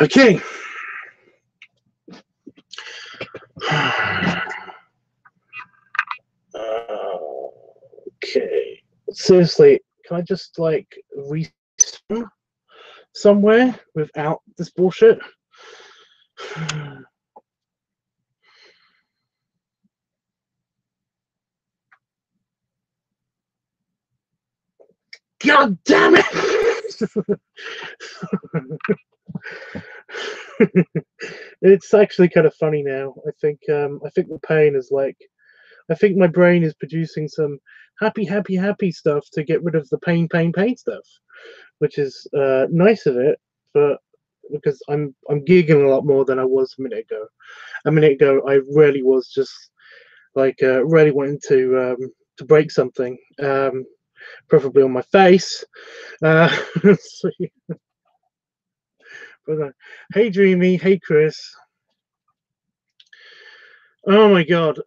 Okay. Okay. Seriously, can I just like respawn somewhere without this bullshit? God damn it! It's actually kind of funny now. I think the pain is like, I think my brain is producing some happy stuff to get rid of the pain stuff, which is nice of it, but because I'm giggling a lot more than I was a minute ago. A minute ago, I really was just like really wanting to break something, preferably on my face. So, yeah. But, hey, Dreamy. Hey, Chris. Oh my God.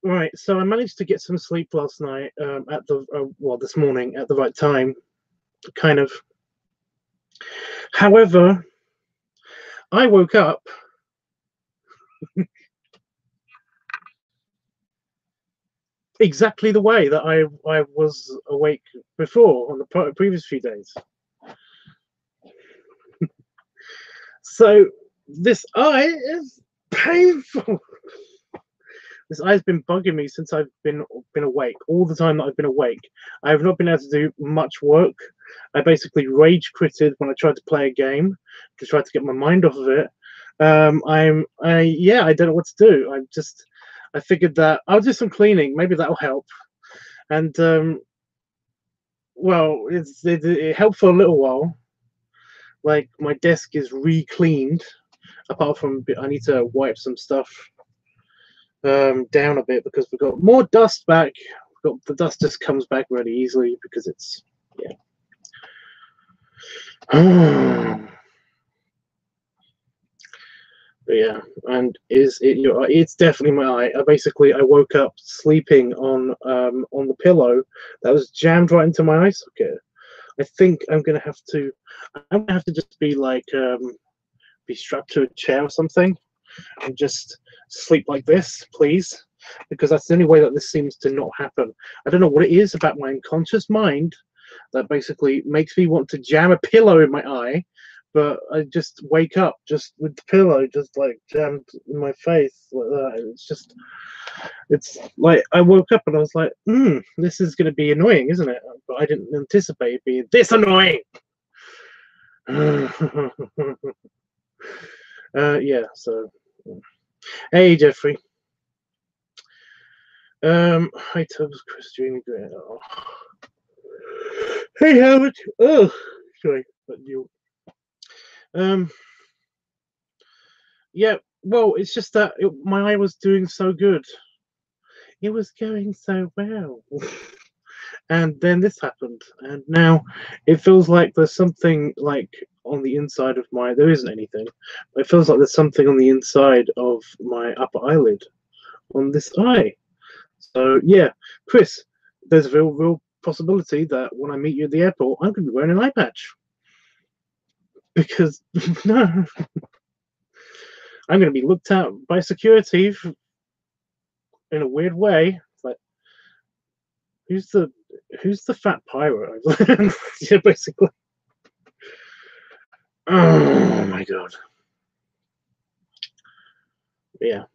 Right. So I managed to get some sleep last night. At the well, this morning at the right time, kind of. However, I woke up. Exactly the way that I was awake before on the previous few days. So this eye is painful. This eye's been bugging me since I've been awake. All the time that I've been awake, I have not been able to do much work. I basically rage quitted when I tried to play a game to try to get my mind off of it. Yeah, I don't know what to do. I figured that I'll do some cleaning. Maybe that'll help. And well, it helped for a little while. Like my desk is re-cleaned, apart from I need to wipe some stuff down a bit because we've got more dust back. The dust just comes back really easily because it's But yeah, and it's definitely my eye. I woke up sleeping on the pillow that was jammed right into my eye socket. I think I'm gonna have to just be like be strapped to a chair or something and just sleep like this, please, because that's the only way that this seems to not happen. I don't know what it is about my unconscious mind that basically makes me want to jam a pillow in my eye, but I just wake up just with the pillow just like jammed in my face like that. It's like I woke up and I was like, this is going to be annoying, isn't it? But I didn't anticipate it being this annoying. Yeah, so hey Jeffrey. Hi Tubbs, Chris, Dreamy Grant. Oh. Hey Howard. Oh, sorry, but you. Yeah, well, it's just that my eye was doing so good. It was going so well. And then this happened, and now it feels like there's something like on the inside of my. There isn't anything, but it feels like there's something on the inside of my upper eyelid on this eye. So yeah, Chris, there's a real possibility that when I meet you at the airport, I'm going to be wearing an eye patch because no, I'm going to be looked at by security in a weird way. It's like, who's the fat pirate? Yeah, basically. Oh my God. Yeah.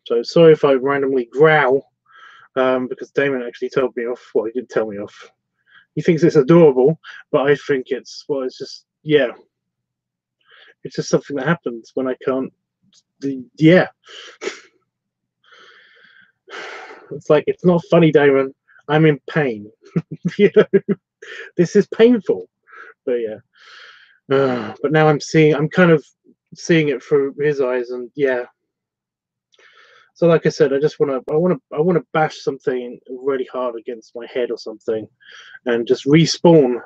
So sorry if I randomly growl, because Damon actually told me off. Well, he didn't tell me off. He thinks it's adorable, but I think it's just yeah. It's just something that happens when I can't. Yeah. It's like it's not funny, Damon. I'm in pain. You know, this is painful. But yeah, but now I'm kind of seeing it through his eyes, and yeah. So like I said, I want to bash something really hard against my head or something, and just respawn,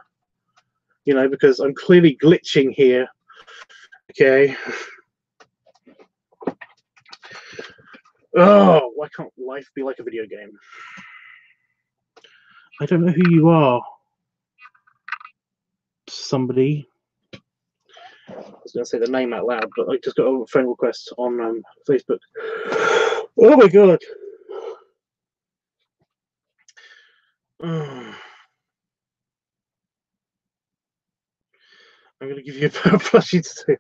you know, because I'm clearly glitching here. Okay. Oh, why can't life be like a video game? I don't know who you are. Somebody. I was going to say the name out loud, but I just got a friend request on Facebook. Oh my god. I'm going to give you a pair of plushies too.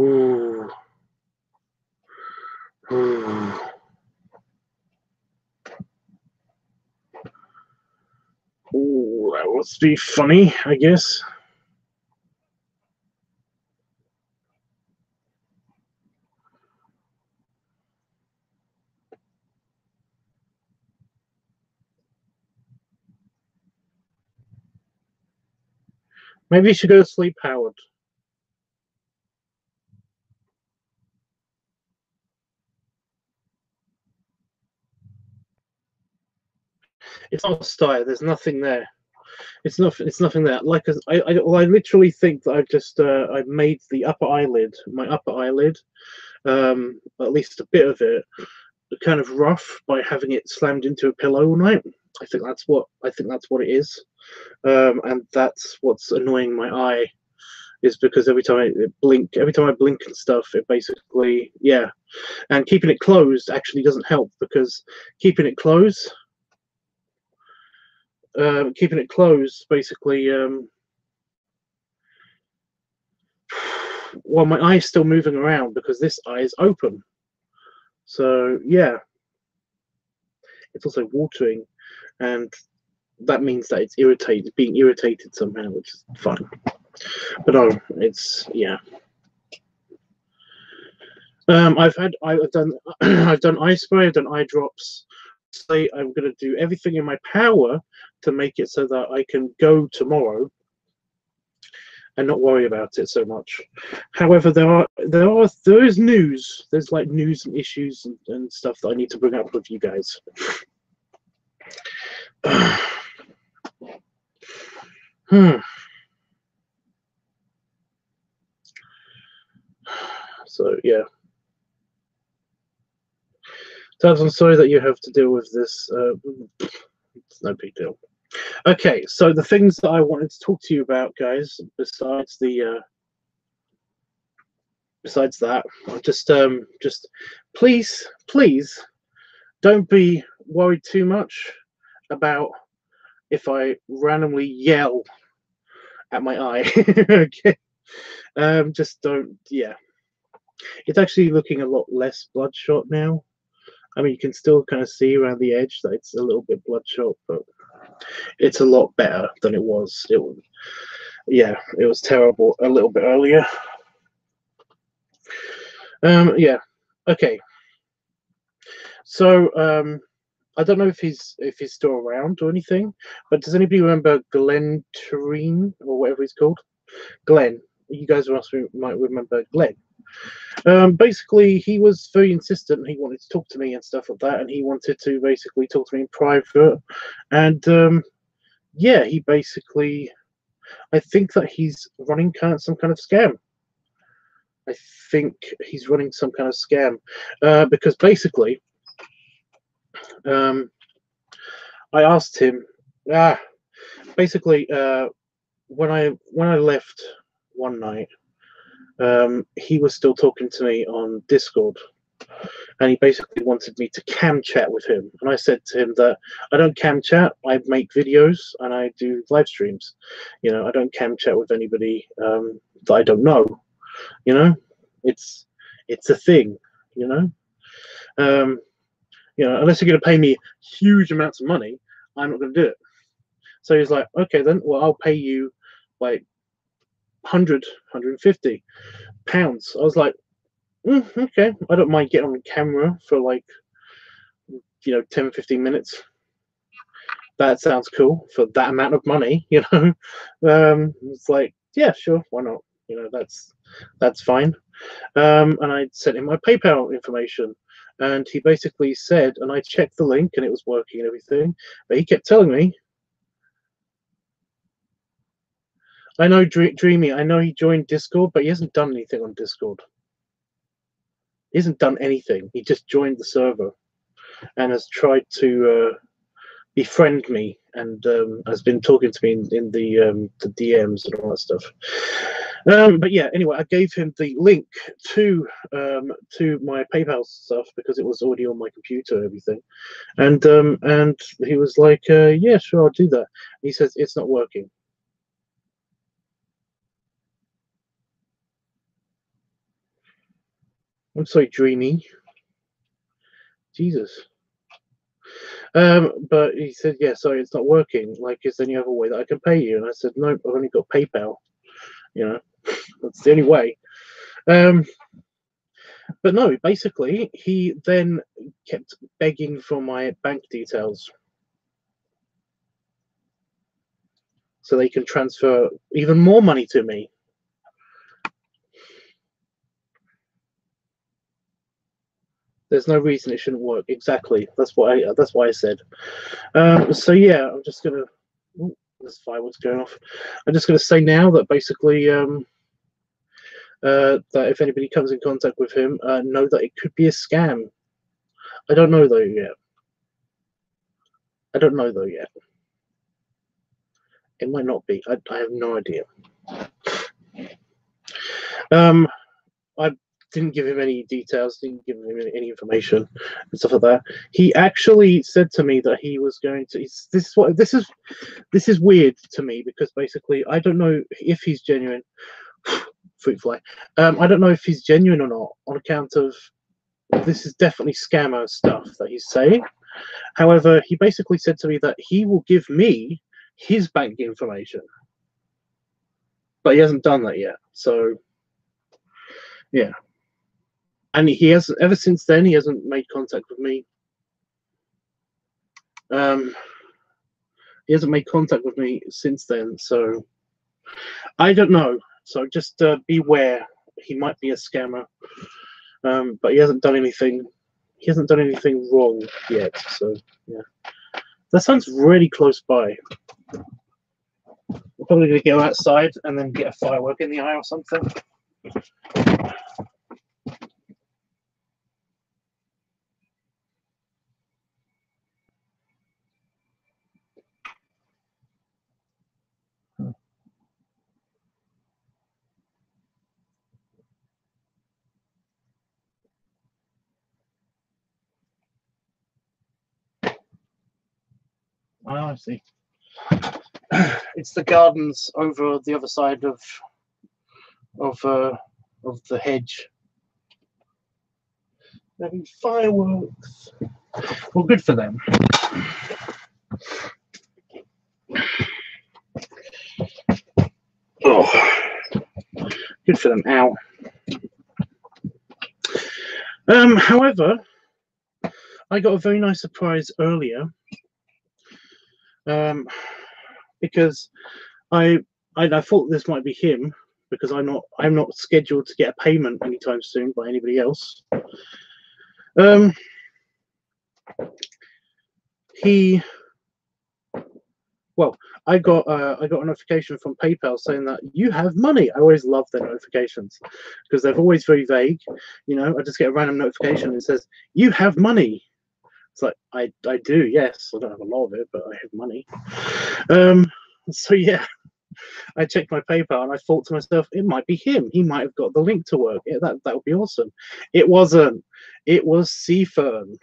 Ooh. Ooh. Ooh, that must be funny, I guess. Maybe you should go to sleep, Howard. It's not a sty. There's nothing there. It's nothing there. Like I literally think that I've just I made the upper eyelid, my upper eyelid, at least a bit of it, kind of rough by having it slammed into a pillow all night. I think that's what it is, and that's what's annoying my eye, is because every time I blink and stuff, it basically, yeah, and keeping it closed actually doesn't help, because keeping it closed basically, well, my eye's still moving around because this eye is open. So yeah, it's also watering, and that means that it's being irritated somehow, which is fun. But no, it's, yeah. I've done I've done eye spray, I've done eye drops. I'm going to do everything in my power to make it so that I can go tomorrow and not worry about it so much. However, there is news. There's like news and issues and stuff that I need to bring up with you guys. So yeah. Tabs, I'm sorry that you have to deal with this. It's no big deal. Okay, so the things that I wanted to talk to you about, guys, besides that, just please don't be worried too much about if I randomly yell at my eye. Okay, just don't. Yeah, it's actually looking a lot less bloodshot now. I mean, you can still kind of see around the edge that it's a little bit bloodshot, but it's a lot better than it was. Yeah, it was terrible a little bit earlier. Yeah. Okay. So I don't know if he's still around or anything, but does anybody remember Glenn Tureen or whatever he's called? Glenn. You guys might remember Glenn. Basically, he was very insistent. He wanted to talk to me and stuff like that, and he wanted to basically talk to me in private. And yeah, he basically, I think that he's running some kind of scam. I think he's running some kind of scam, because basically, I asked him. Basically, when I left one night, he was still talking to me on Discord, and he basically wanted me to cam chat with him. And I said to him that I don't cam chat. I make videos and I do live streams. You know, I don't cam chat with anybody that I don't know. You know, it's a thing. You know, unless you're going to pay me huge amounts of money, I'm not going to do it. So he's like, okay, then, well, I'll pay you like 100, 150 pounds. I was like, okay, I don't mind getting on camera for like, 10, 15 minutes. That sounds cool for that amount of money, It's like, yeah, sure, why not? You know, that's fine. And I sent him my PayPal information, and he basically said, and I checked the link and it was working and everything, but he kept telling me, I know Dreamy, I know he joined Discord, but he hasn't done anything on Discord. He hasn't done anything. He just joined the server and has tried to befriend me, and has been talking to me in the DMs and all that stuff. But yeah, anyway, I gave him the link to my PayPal stuff because it was already on my computer and everything, and he was like, yeah, sure, I'll do that. He says it's not working. I'm sorry, Dreamy. Jesus. But he said, yeah, sorry, it's not working. Like, is there any other way that I can pay you? And I said, nope, I've only got PayPal. You know, that's the only way. But no, basically, he then kept begging for my bank details so they can transfer even more money to me. There's no reason it shouldn't work. Exactly. That's why I said. So yeah, I'm just gonna. Ooh, there's fireworks going off. I'm just gonna say now that basically, that if anybody comes in contact with him, know that it could be a scam. I don't know though yet. I don't know though yet. It might not be. I have no idea. I didn't give him any details, didn't give him any information and stuff like that. He actually said to me that he was going to. This is weird to me because basically I don't know if he's genuine. Fruit fly. I don't know if he's genuine or not on account of this is definitely scammer stuff that he's saying. However, he basically said to me that he will give me his bank information, but he hasn't done that yet. So yeah. And he has ever since then. He hasn't made contact with me. He hasn't made contact with me since then. So I don't know. So just beware. He might be a scammer, but he hasn't done anything. He hasn't done anything wrong yet. So yeah, that sounds really close by. We're probably gonna go outside and then get a firework in the eye or something. Oh, I see. It's the gardens over the other side of the hedge. Having fireworks. Well, good for them. Oh, good for them. Ow. However, I got a very nice surprise earlier. Because I thought this might be him because I'm not scheduled to get a payment anytime soon by anybody else. I got a notification from PayPal saying that you have money. I always love their notifications because they're always very vague. You know, I just get a random notification and it says you have money. It's like I do, yes. I don't have a lot of it, but I have money. So yeah, I checked my PayPal and I thought to myself, it might be him. He might have got the link to work. Yeah, that would be awesome. It wasn't. It was Seafern.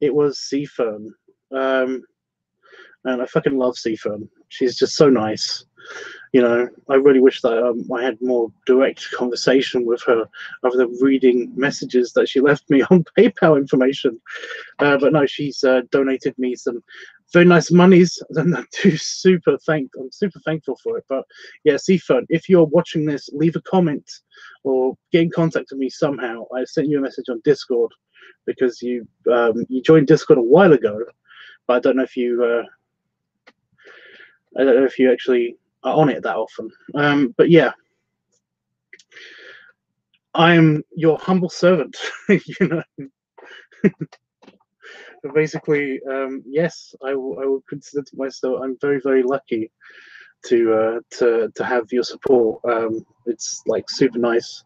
It was Seafern. And I fucking love Seafern. She's just so nice. You know, I really wish that I had more direct conversation with her other than reading messages that she left me on PayPal information. But no, she's donated me some very nice monies, and I'm super thankful for it. But yeah, Seafern, if you're watching this, leave a comment or get in contact with me somehow. I sent you a message on Discord because you joined Discord a while ago, but I don't know if you actually on it that often. But yeah, I'm your humble servant. You know, basically, yes, I will consider myself. I'm very, very lucky to have your support. It's like super nice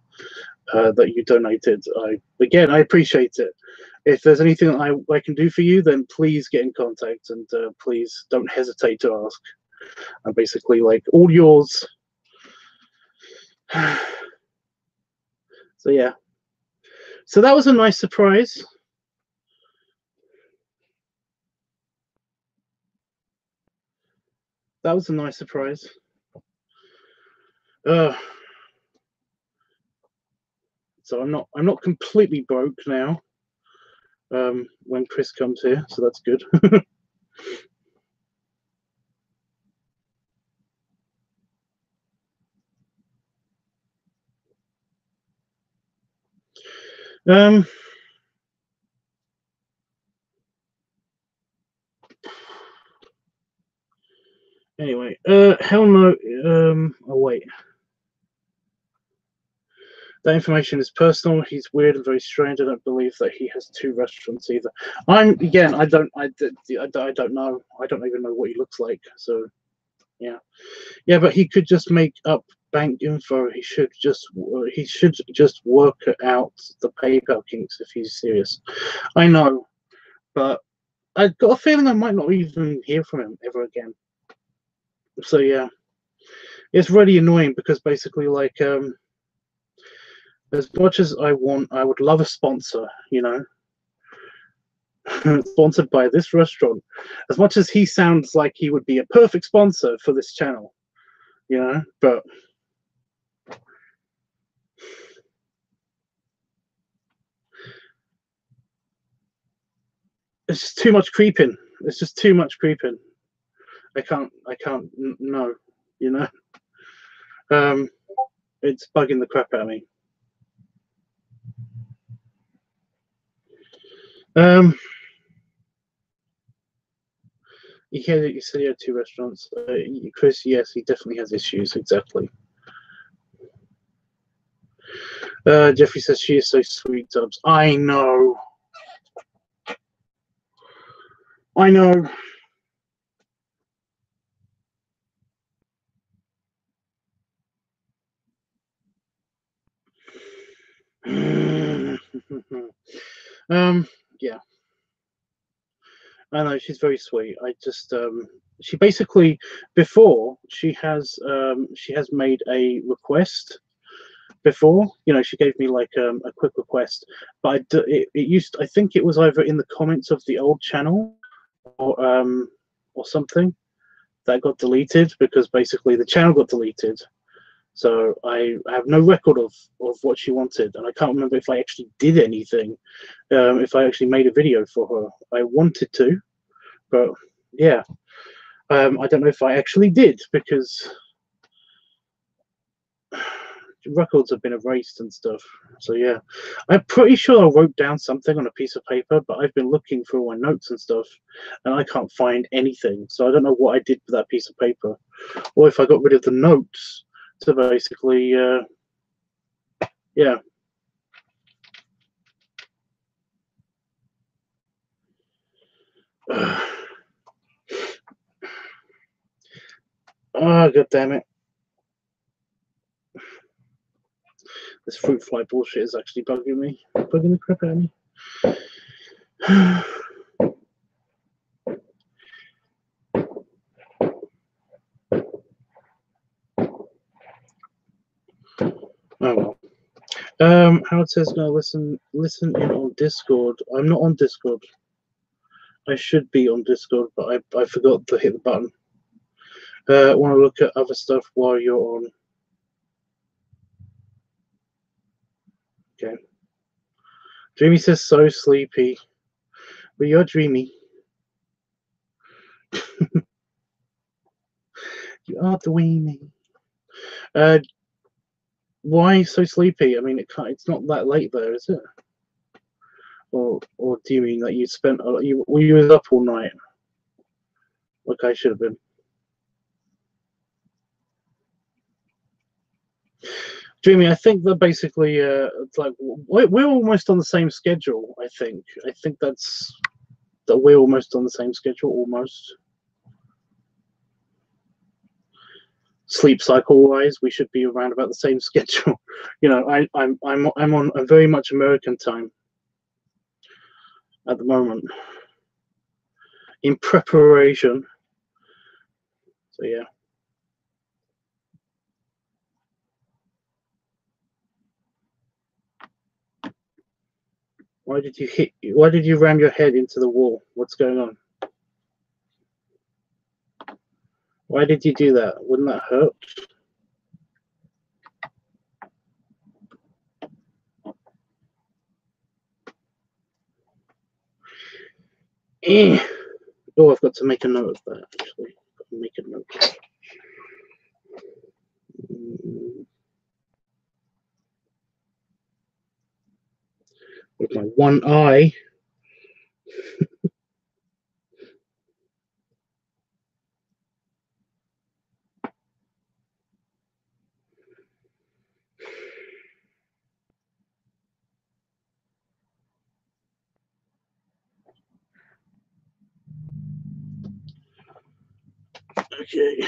that you donated. I appreciate it. If there's anything that I can do for you, then please get in contact, and please don't hesitate to ask. I'm basically like all yours. So yeah, so that was a nice surprise. That was a nice surprise. So I'm not completely broke now. When Chris comes here, so that's good. Anyway, hell no. Oh wait. That information is personal. He's weird and very strange. I don't believe that he has 2 restaurants either. I don't know. I don't even know what he looks like. So, yeah. But he could just make up bank info. He should just work out the PayPal kinks if he's serious. I know, but I've got a feeling I might not even hear from him ever again. So yeah, it's really annoying because basically, like, as much as I would love a sponsor, you know, sponsored by this restaurant. As much as he sounds like he would be a perfect sponsor for this channel, you know, but it's just too much creeping. It's just too much creeping. I can't. No, you know. It's bugging the crap out of me. You said he had 2 restaurants. Chris, yes, he definitely has issues. Exactly. Jeffrey says she is so sweet, Tubbs. I know. I know. Yeah. I know she's very sweet. I just she basically before she has made a request before, you know, she gave me like a quick request, but it used, I think it was either in the comments of the old channel or something that got deleted because basically the channel got deleted. So I have no record of what she wanted, and I can't remember if I actually did anything, if I actually made a video for her. I wanted to, but yeah, I don't know if I actually did because records have been erased and stuff. So yeah, I'm pretty sure I wrote down something on a piece of paper, but I've been looking through my notes and stuff, and I can't find anything. So I don't know what I did with that piece of paper, or if I got rid of the notes to basically, yeah. Oh, god damn it. This fruit fly bullshit is actually bugging the crap out of me. Oh well. Howard says gonna listen in on Discord. I'm not on Discord. I should be on Discord, but I forgot to hit the button. Want to look at other stuff while you're on. Okay. Dreamy says so sleepy. But you're dreamy. You are dreamy. Why so sleepy? I mean, it's not that late there, is it? Or do you mean that you spent you was up all night? Like I should have been. Dreamy, I think that basically, it's like we're almost on the same schedule. I think that's that we're almost on the same schedule, almost. Sleep cycle wise, we should be around about the same schedule. You know, I'm very much American time at the moment in preparation. So yeah. Why did you ram your head into the wall? What's going on? Why did you do that? Wouldn't that hurt? Oh, I've got to make a note of that, actually. Got to make a note. With my one eye. Okay.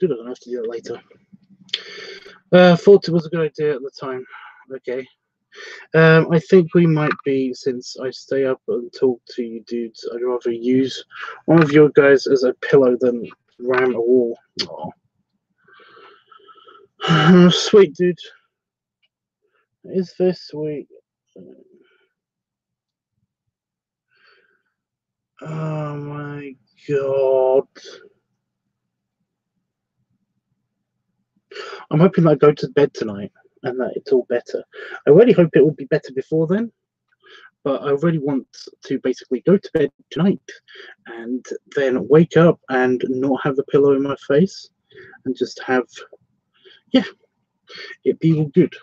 Good, I don't have to do that later. Thought it was a good idea at the time. Okay. I think we might be, since I stay up and talk to you dudes, I'd rather use one of your guys as a pillow than ram a wall. Oh. Sweet, dude. Is this sweet? Oh my god. I'm hoping that I go to bed tonight and that it's all better. I really hope it will be better before then, but I really want to basically go to bed tonight and then wake up and not have the pillow in my face and just have, yeah, it be all good.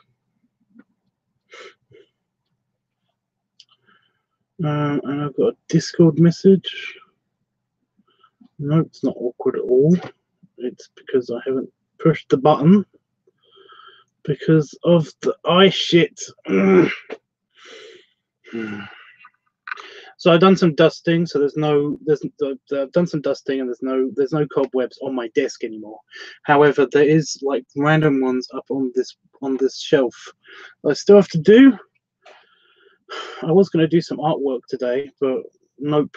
And I've got a Discord message. No, it's not awkward at all. It's because I haven't pushed the button because of the eye shit. So I've done some dusting. So I've done some dusting, and there's no cobwebs on my desk anymore. However, there is like random ones up on this shelf. I still have to do. I was going to do some artwork today, but nope.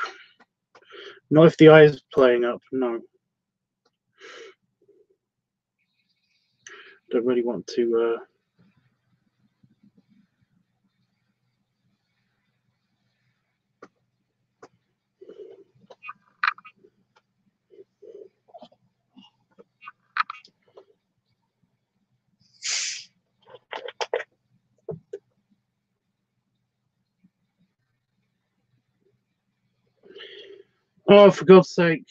Not if the eye is playing up. No. Don't really want to. Oh, for God's sake.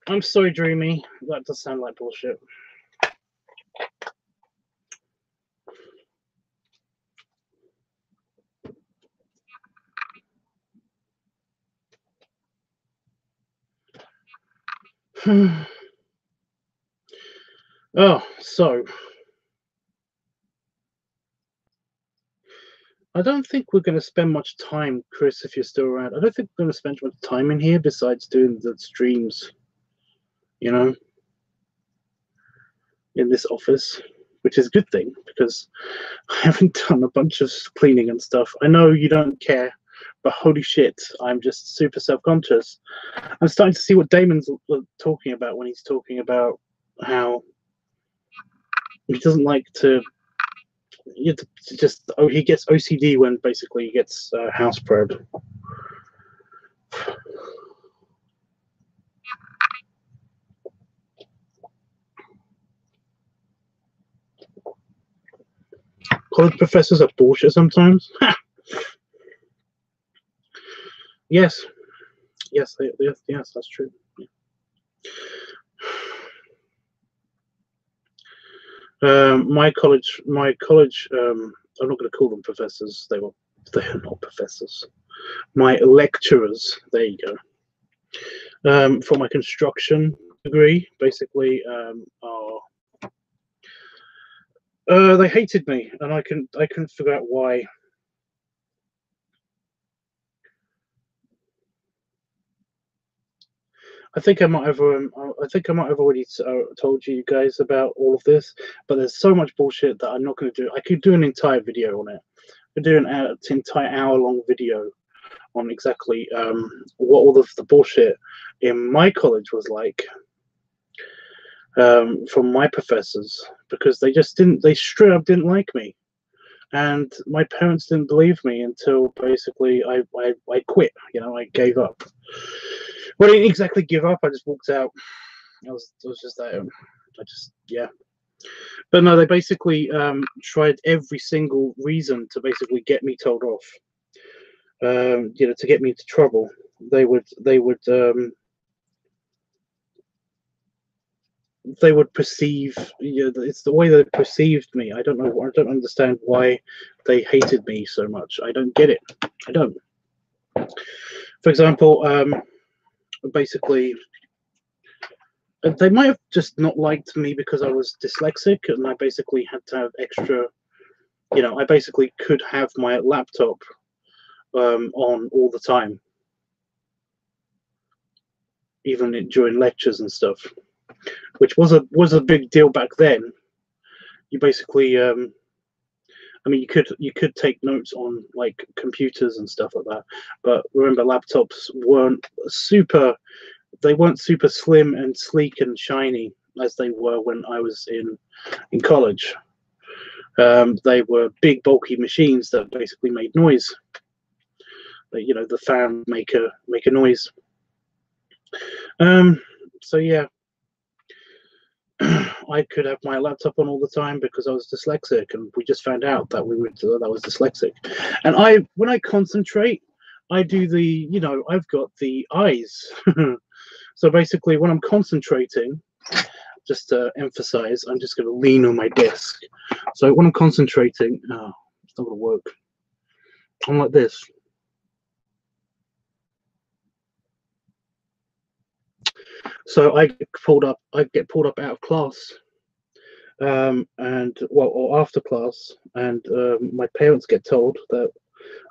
I'm sorry, Dreamy. That does sound like bullshit. Oh, so I don't think we're going to spend much time, Chris, if you're still around. I don't think we're going to spend much time in here besides doing the streams, you know, in this office, which is a good thing because I haven't done a bunch of cleaning and stuff. I know you don't care, but holy shit, I'm just super self-conscious. I'm starting to see what Damon's talking about when he's talking about how he doesn't like to. He gets OCD when basically he gets house prep. College professors are bullshit sometimes. Yes, yes, that's true. My college. I'm not going to call them professors. They're not professors. My lecturers. There you go. for my construction degree. Basically, they hated me, and I couldn't figure out why. I think I might have already told you guys about all of this, but there's so much bullshit that I'm not going to do. I could do an entire video on it. I could do an entire hour-long video on exactly what all of the bullshit in my college was like, from my professors, because they straight up didn't like me, and my parents didn't believe me until basically I quit. You know, I gave up. Well, I didn't exactly give up. I just walked out. I was just there. Yeah. But no, they basically tried every single reason to basically get me told off. You know, to get me into trouble. They would perceive. You know, it's the way they perceived me. I don't know. I don't understand why they hated me so much. I don't get it. I don't. For example, basically, they might have just not liked me because I was dyslexic, and I basically had to have extra. You know, I basically could have my laptop on all the time, even during lectures and stuff, which was a big deal back then. You basically, I mean, you could take notes on like computers and stuff like that, but remember, laptops weren't super. They weren't super slim and sleek and shiny as they were when I was in college. They were big, bulky machines that basically made noise. But, you know, the fan make a noise. So yeah, I could have my laptop on all the time because I was dyslexic, and we just found out that that I was dyslexic. And when I concentrate, I do the, you know, I've got the eyes. So basically, when I'm concentrating, just to emphasize, I'm just going to lean on my desk. So when I'm concentrating, it's not going to work. I'm like this. So I get pulled up out of class, and or after class, and my parents get told that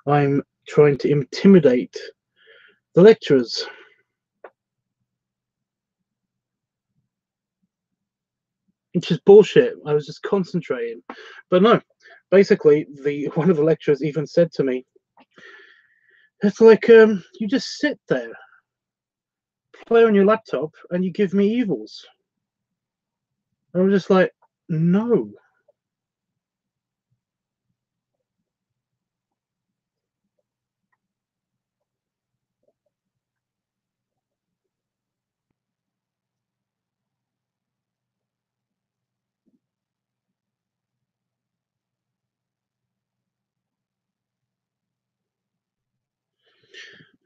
I'm trying to intimidate the lecturers. Which is bullshit. I was just concentrating. But no, basically, one of the lecturers even said to me, it's like, you just sit there, play on your laptop, and you give me evils. And I'm just like, no.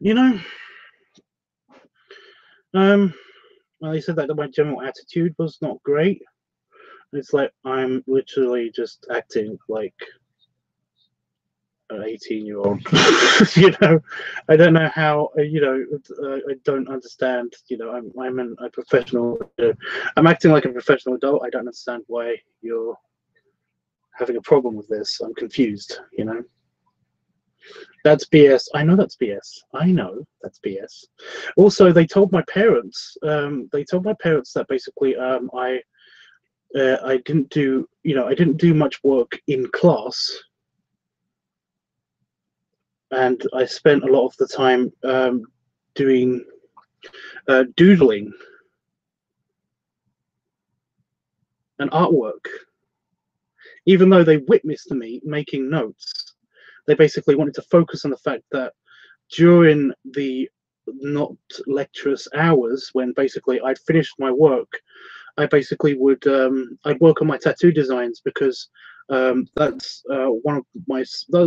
You know, well, he said that my general attitude was not great. It's like I'm literally just acting like an 18-year-old. You know, I don't know how. You know, I don't understand. You know, I'm a professional. I'm acting like a professional adult. I don't understand why you're having a problem with this. I'm confused. You know. That's BS. I know that's BS. I know that's BS. Also, they told my parents. They told my parents that basically, I didn't do. You know, I didn't do much work in class, and I spent a lot of the time doing doodling and artwork. Even though they witnessed me making notes, they basically wanted to focus on the fact that during the not lecturous hours, when basically I'd finished my work, I basically would I'd work on my tattoo designs, because that's that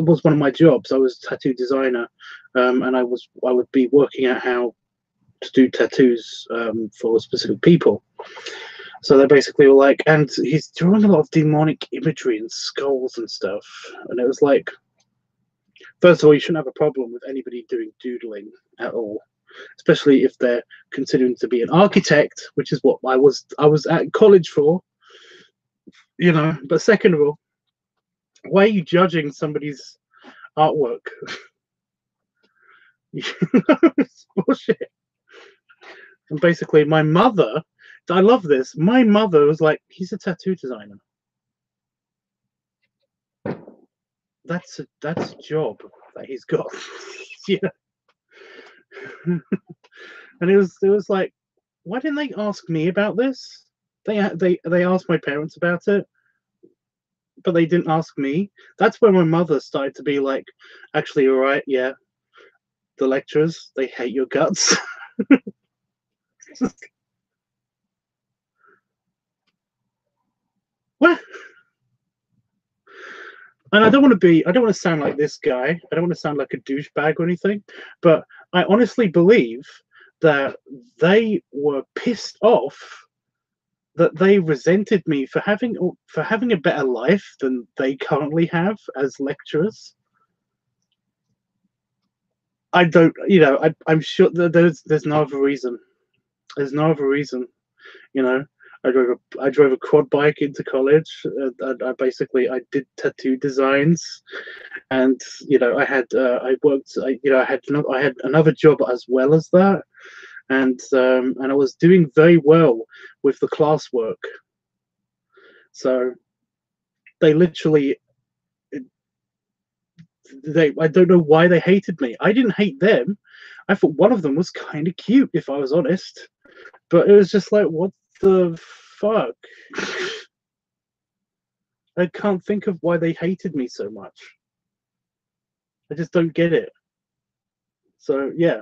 was one of my jobs. I was a tattoo designer, and I would be working out how to do tattoos for specific people. So they basically were like, and he's drawing a lot of demonic imagery and skulls and stuff, and it was like, first of all, you shouldn't have a problem with anybody doing doodling at all. especially if they're considering to be an architect, which is what I was at college for, you know. But second of all, why are you judging somebody's artwork? It's bullshit. And basically, my mother, I love this. My mother was like, he's a tattoo designer. That's a job that he's got. Yeah. And it was like, why didn't they ask me about this? They asked my parents about it, but they didn't ask me. That's when my mother started to be like, actually, all right, yeah, the lecturers, they hate your guts. What? And I don't want to sound like this guy. I don't want to sound like a douchebag or anything, but I honestly believe that they were pissed off, that they resented me for having a better life than they currently have as lecturers. I don't, you know, I'm sure that there's no other reason. There's no other reason, you know. I drove a quad bike into college. I basically I did tattoo designs, and you know I worked. I had another job as well as that, and I was doing very well with the classwork. So they literally I don't know why they hated me. I didn't hate them. I thought one of them was kind of cute, if I was honest. But it was just like, what the fuck? I can't think of why they hated me so much. I just don't get it. So yeah.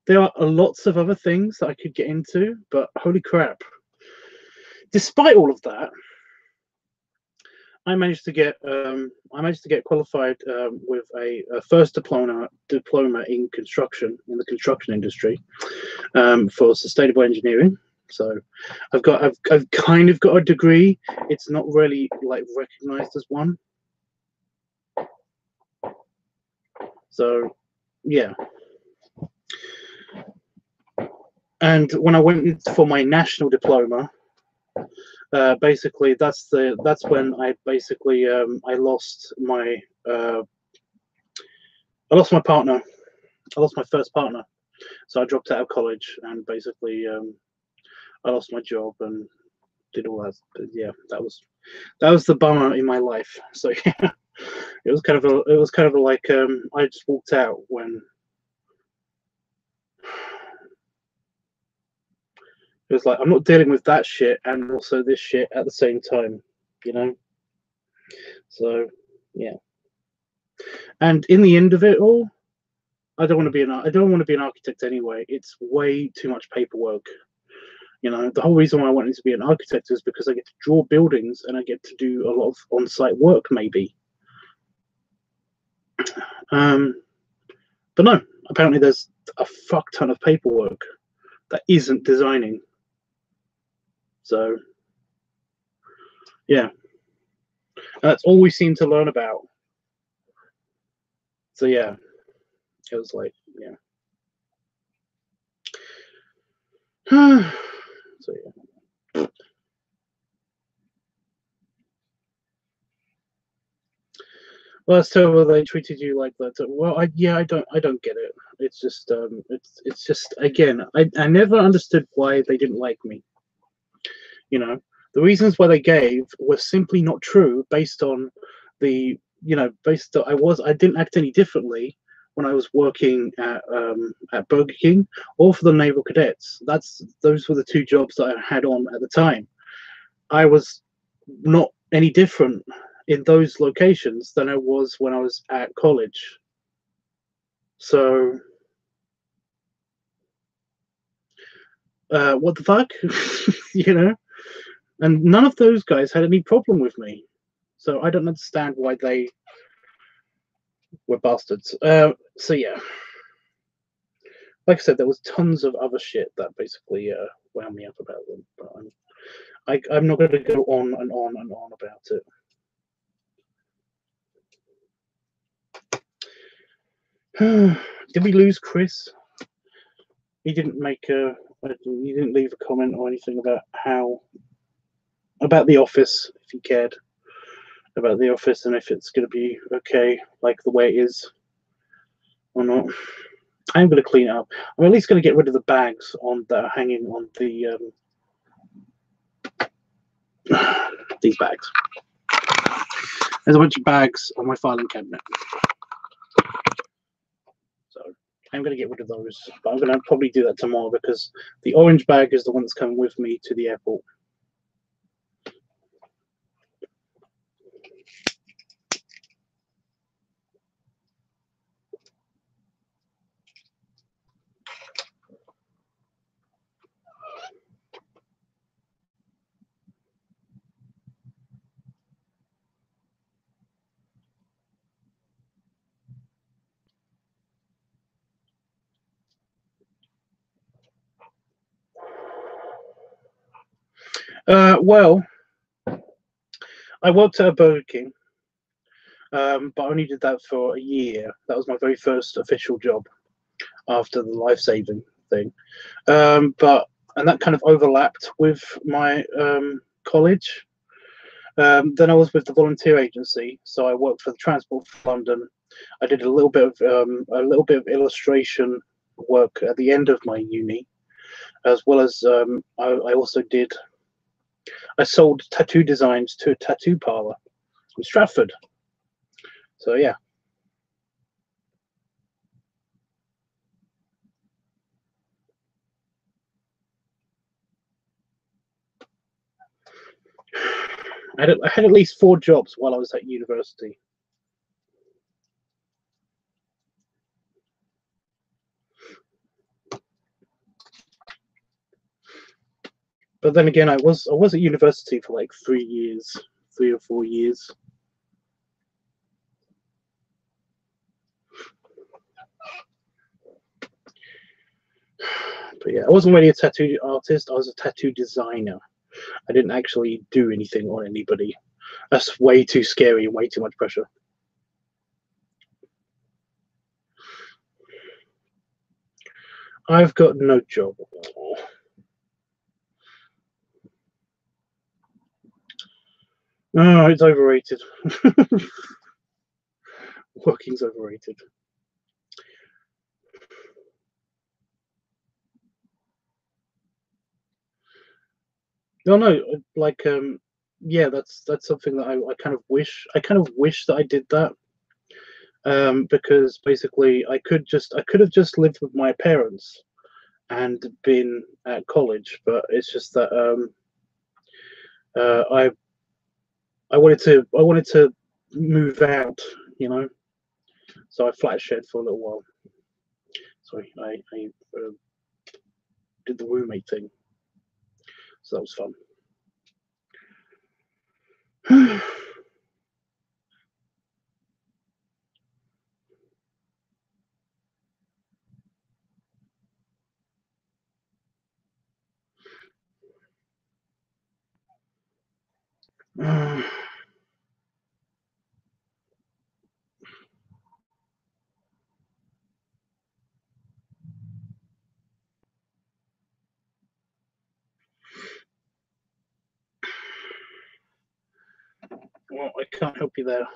There are lots of other things that I could get into, but holy crap. Despite all of that, I managed to get qualified with a first diploma in construction, in the construction industry, for sustainable engineering. So I've kind of got a degree. It's not really like recognized as one. So yeah. And when I went for my national diploma, basically that's when I basically I lost my partner. I lost my first partner, so I dropped out of college, and basically I lost my job and did all that. But yeah, that was the bummer in my life. So yeah, it was kind of like I just walked out when it was like, I'm not dealing with that shit and also this shit at the same time, you know. So yeah. And in the end of it all, I don't want to be an architect anyway. It's way too much paperwork. You know, the whole reason why I wanted to be an architect is because I get to draw buildings and I get to do a lot of on-site work, maybe. But no, apparently there's a fuck ton of paperwork that isn't designing. So yeah, that's all we seem to learn about. So yeah, it was like, yeah. So yeah. Well, that's terrible they treated you like that. Well, I don't get it. It's just it's just, again, I never understood why they didn't like me. You know, the reasons why they gave were simply not true, based on the, you know, based on I didn't act any differently when I was working at Burger King or for the Naval Cadets. Those were the two jobs that I had on at the time. I was not any different in those locations than I was when I was at college. So what the fuck? You know? And none of those guys had any problem with me. So I don't understand why they were bastards. So yeah. Like I said, there was tons of other shit that basically wound me up about them. But I'm not going to go on and on and on about it. Did we lose Chris? He didn't make he didn't leave a comment or anything about the office, if he cared about the office and if it's going to be okay like the way it is or not. I'm going to clean it up. I'm at least going to get rid of the bags that are hanging on the these bags. There's a bunch of bags on my filing cabinet, so I'm going to get rid of those. But I'm going to probably do that tomorrow because the orange bag is the one that's coming with me to the airport. Well, I worked at a Burger King, but I only did that for a year. That was my very first official job after the life-saving thing. And that kind of overlapped with my college. Then I was with the volunteer agency, so I worked for the Transport for London. I did a little bit of illustration work at the end of my uni, as well as I sold tattoo designs to a tattoo parlor in Stratford. So yeah. I had at least 4 jobs while I was at university. But then again, I was at university for like 3 or 4 years. But yeah, I wasn't really a tattoo artist. I was a tattoo designer. I didn't actually do anything on anybody. That's way too scary and way too much pressure. I've got no job. Oh, it's overrated. Working's overrated. No, like yeah, that's something that I kind of wish that I did that. Because basically I could have just lived with my parents and been at college, but it's just that I wanted to move out, you know. So I flat shared for a little while. Sorry, I did the roommate thing, so that was fun. Well, I can't help you there.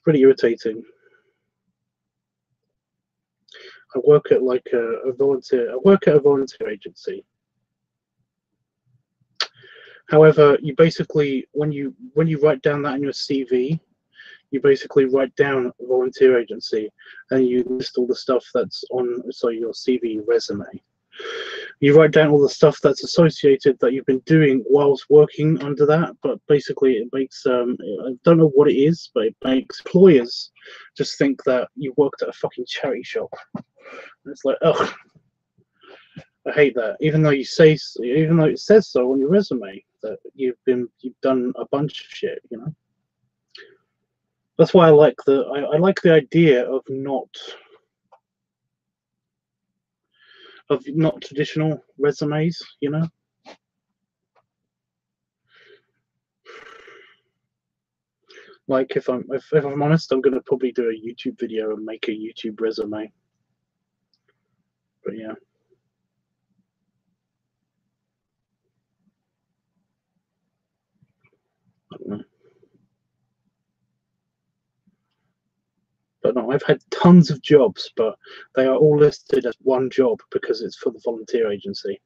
Pretty irritating. I work at like a volunteer. I work at a volunteer agency. However, you basically when you write down that in your CV, you basically write down volunteer agency and you list all the stuff that's on your CV resume. You write down all the stuff that's associated that you've been doing whilst working under that, but basically it makes I don't know what it is, but it makes employers just think that you worked at a fucking charity shop. And it's like, oh, I hate that. Even though it says so on your resume that you've done a bunch of shit, you know. That's why I like the idea of not of not traditional resumes, you know. Like if I'm honest, I'm gonna probably do a YouTube video and make a YouTube resume. But yeah. I don't know. But no, I've had tons of jobs, but they are all listed as one job because it's for the volunteer agency.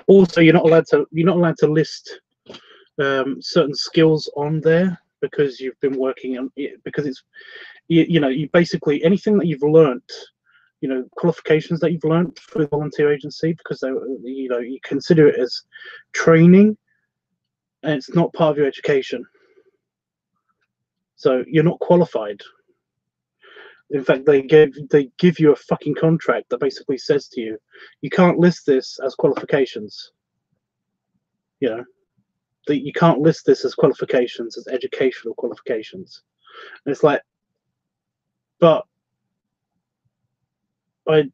Also, you're not allowed to list certain skills on there because you've been working on it, because it's you basically anything that you've learnt, qualifications that you've learnt for the volunteer agency, because they, you consider it as training and it's not part of your education, so you're not qualified. In fact, they give you a fucking contract that basically says to you, you can't list this as qualifications. That you can't list this as qualifications, as educational qualifications. And it's like, but I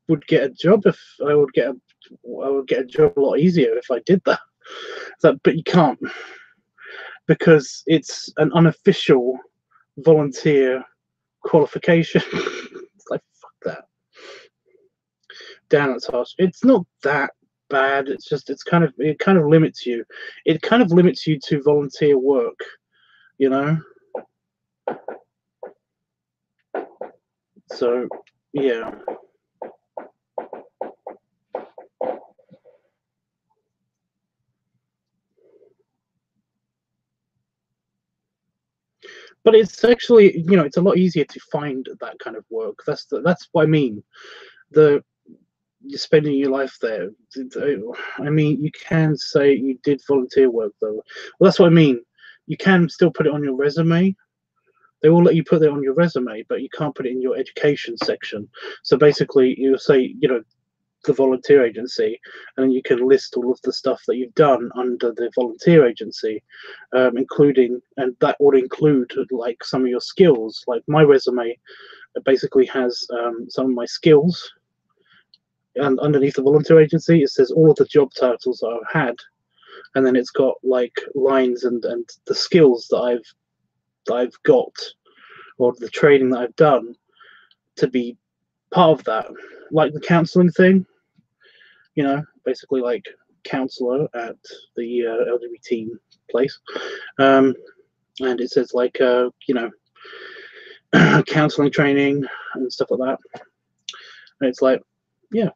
would get a job if I would get a job a lot easier if I did that. So, but you can't, because it's an unofficial volunteer qualification. It's like, fuck that. Damn, it's harsh. It's not that bad. It's just it kind of limits you. It kind of limits you to volunteer work, So yeah. But it's actually, it's a lot easier to find that kind of work. That's what I mean. You're spending your life there. I mean, you can say you did volunteer work though. Well, that's what I mean. You can still put it on your resume. They will let you put it on your resume, but you can't put it in your education section. So basically, you'll say, the volunteer agency, and then you can list all of the stuff that you've done under the volunteer agency, including, and that would include like some of your skills. Like my resume basically has some of my skills, and underneath the volunteer agency it says all of the job titles that I've had, and then it's got like lines and the skills that I've got, or the training that I've done to be part of that, like the counseling thing. Basically like counselor at the LGBT place, and it says like counseling training and stuff like that. And it's like, yeah,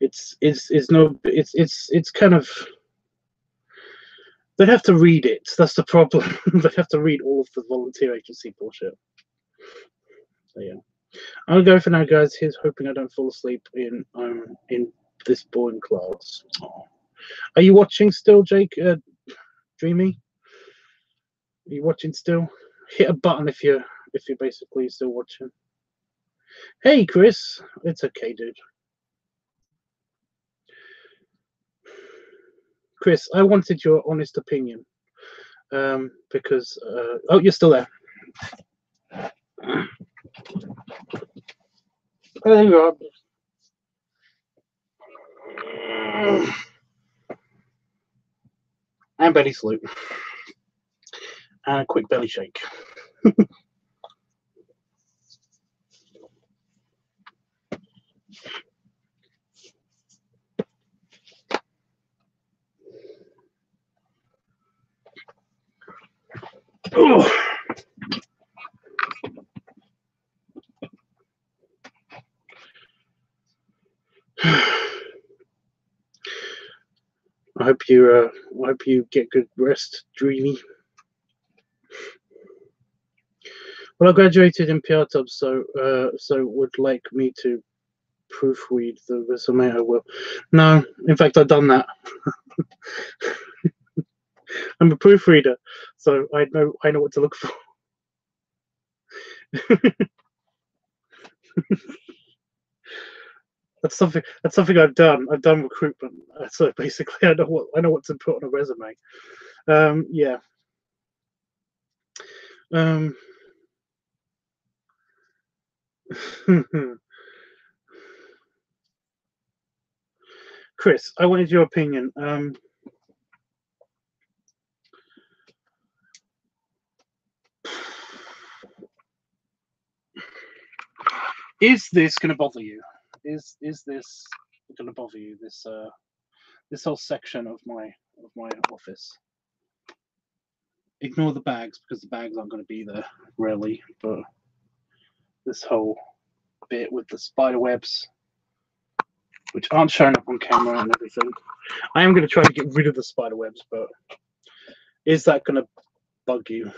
it's kind of, they have to read it. That's the problem. They have to read all of the volunteer agency bullshit. So yeah. I'll go for now, guys. Here's hoping I don't fall asleep in this boring class. Oh. Are you watching still, Jake? Dreamy? Are you watching still? Hit a button if you're basically still watching. Hey, Chris. It's okay, dude. Chris, I wanted your honest opinion. Because oh, you're still there. Oh, there you are. And belly salute. And a quick belly shake. Oh. I hope you get good rest, Dreamy. Well, I graduated in PR-Tubs, so would like me to proofread the resume. I will. No, in fact, I've done that. I'm a proofreader, so I know what to look for. That's something I've done. I've done recruitment, so basically I know what to put on a resume. Yeah. Chris, I wanted your opinion. Is this going to bother you? Is this going to bother you? This whole section of my office. Ignore the bags because the bags aren't going to be there really, but this whole bit with the spider webs, which aren't showing up on camera and everything. I am going to try to get rid of the spider webs, but is that going to bug you?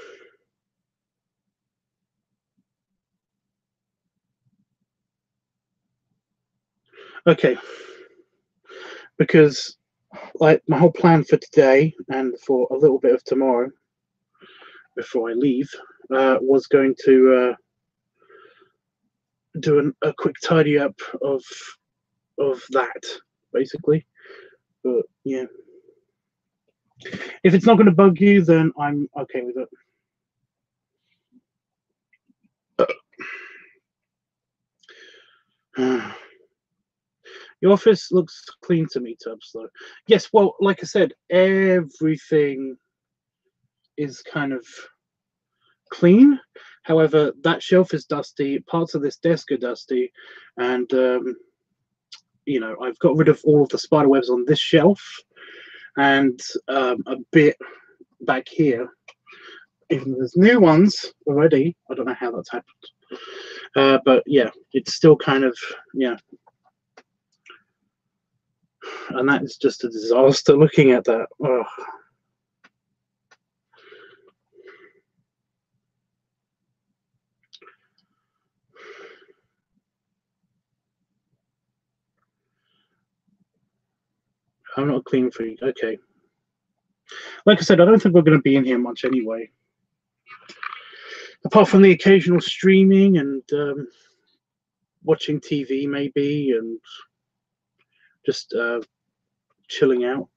Okay, because like my whole plan for today and for a little bit of tomorrow before I leave was going to do a quick tidy up of that basically, but yeah, if it's not going to bug you then I'm okay with it. Your office looks clean to me, Tubbs, though. Yes, well, like I said, everything is kind of clean. However, that shelf is dusty, parts of this desk are dusty, and you know, I've got rid of all of the spider webs on this shelf and a bit back here. Even there's new ones already. I don't know how that's happened. But yeah, it's still kind of, yeah. And that is just a disaster looking at that. Oh. I'm not a clean freak. Okay. Like I said, I don't think we're going to be in here much anyway. Apart from the occasional streaming and watching TV maybe and just chilling out.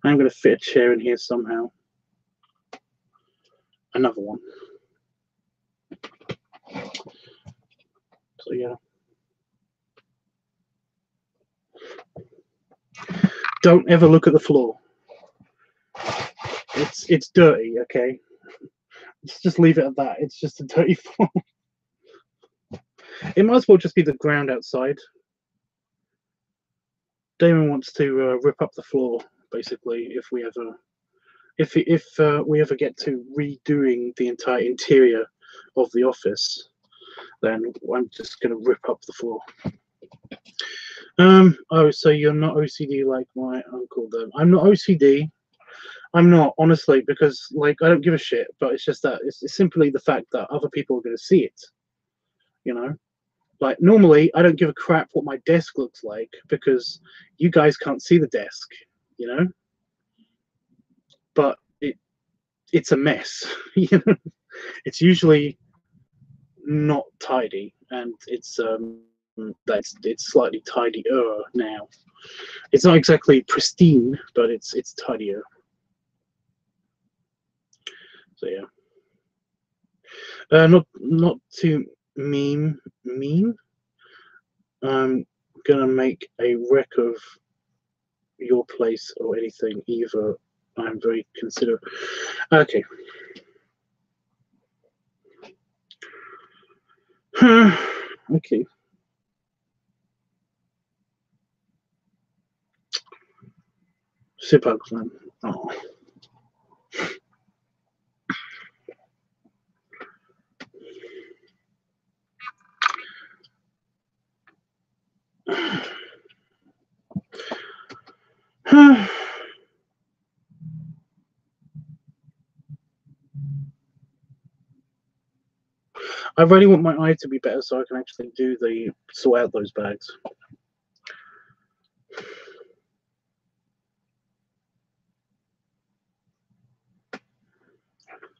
I'm going to fit a chair in here somehow. Another one. So yeah. Don't ever look at the floor. It's dirty, okay? Let's just leave it at that. It's just a dirty floor. It might as well just be the ground outside. Damon wants to rip up the floor, basically, if we ever get to redoing the entire interior of the office, then I'm just going to rip up the floor. Oh, so you're not OCD like my uncle then? I'm not OCD. I'm not, honestly, because like I don't give a shit, but it's just that it's simply the fact that other people are going to see it. You know? Like normally I don't give a crap what my desk looks like because you guys can't see the desk, you know? But it's a mess. You know? It's usually not tidy and it's slightly tidier now. It's not exactly pristine, but it's tidier. So yeah. Not too mean. I'm gonna make a wreck of your place or anything either. I'm very considerate. Okay. Okay. Super clan. Oh. I really want my eye to be better so I can actually sort out those bags.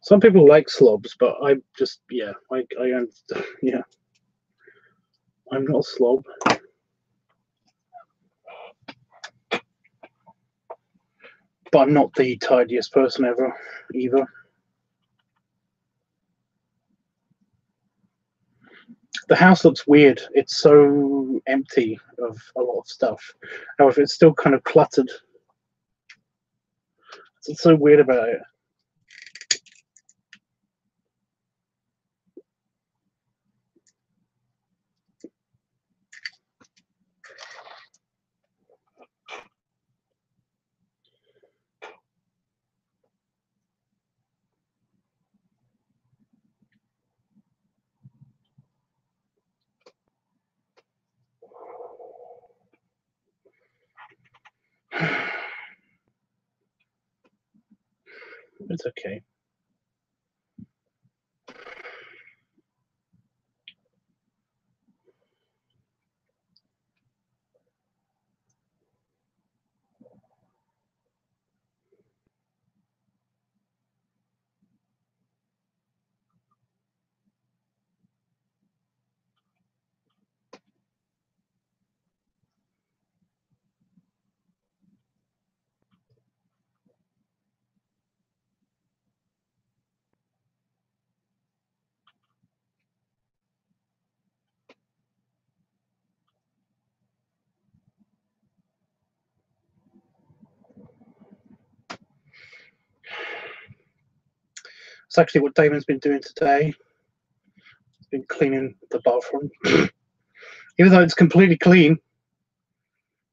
Some people like slobs, but I just, yeah, I am, yeah. I'm not a slob. But I'm not the tidiest person ever, either. The house looks weird. It's so empty of a lot of stuff. However, it's still kind of cluttered. It's so weird about it. It's okay. It's actually what Damon's been doing today. He's been cleaning the bathroom. Even though it's completely clean,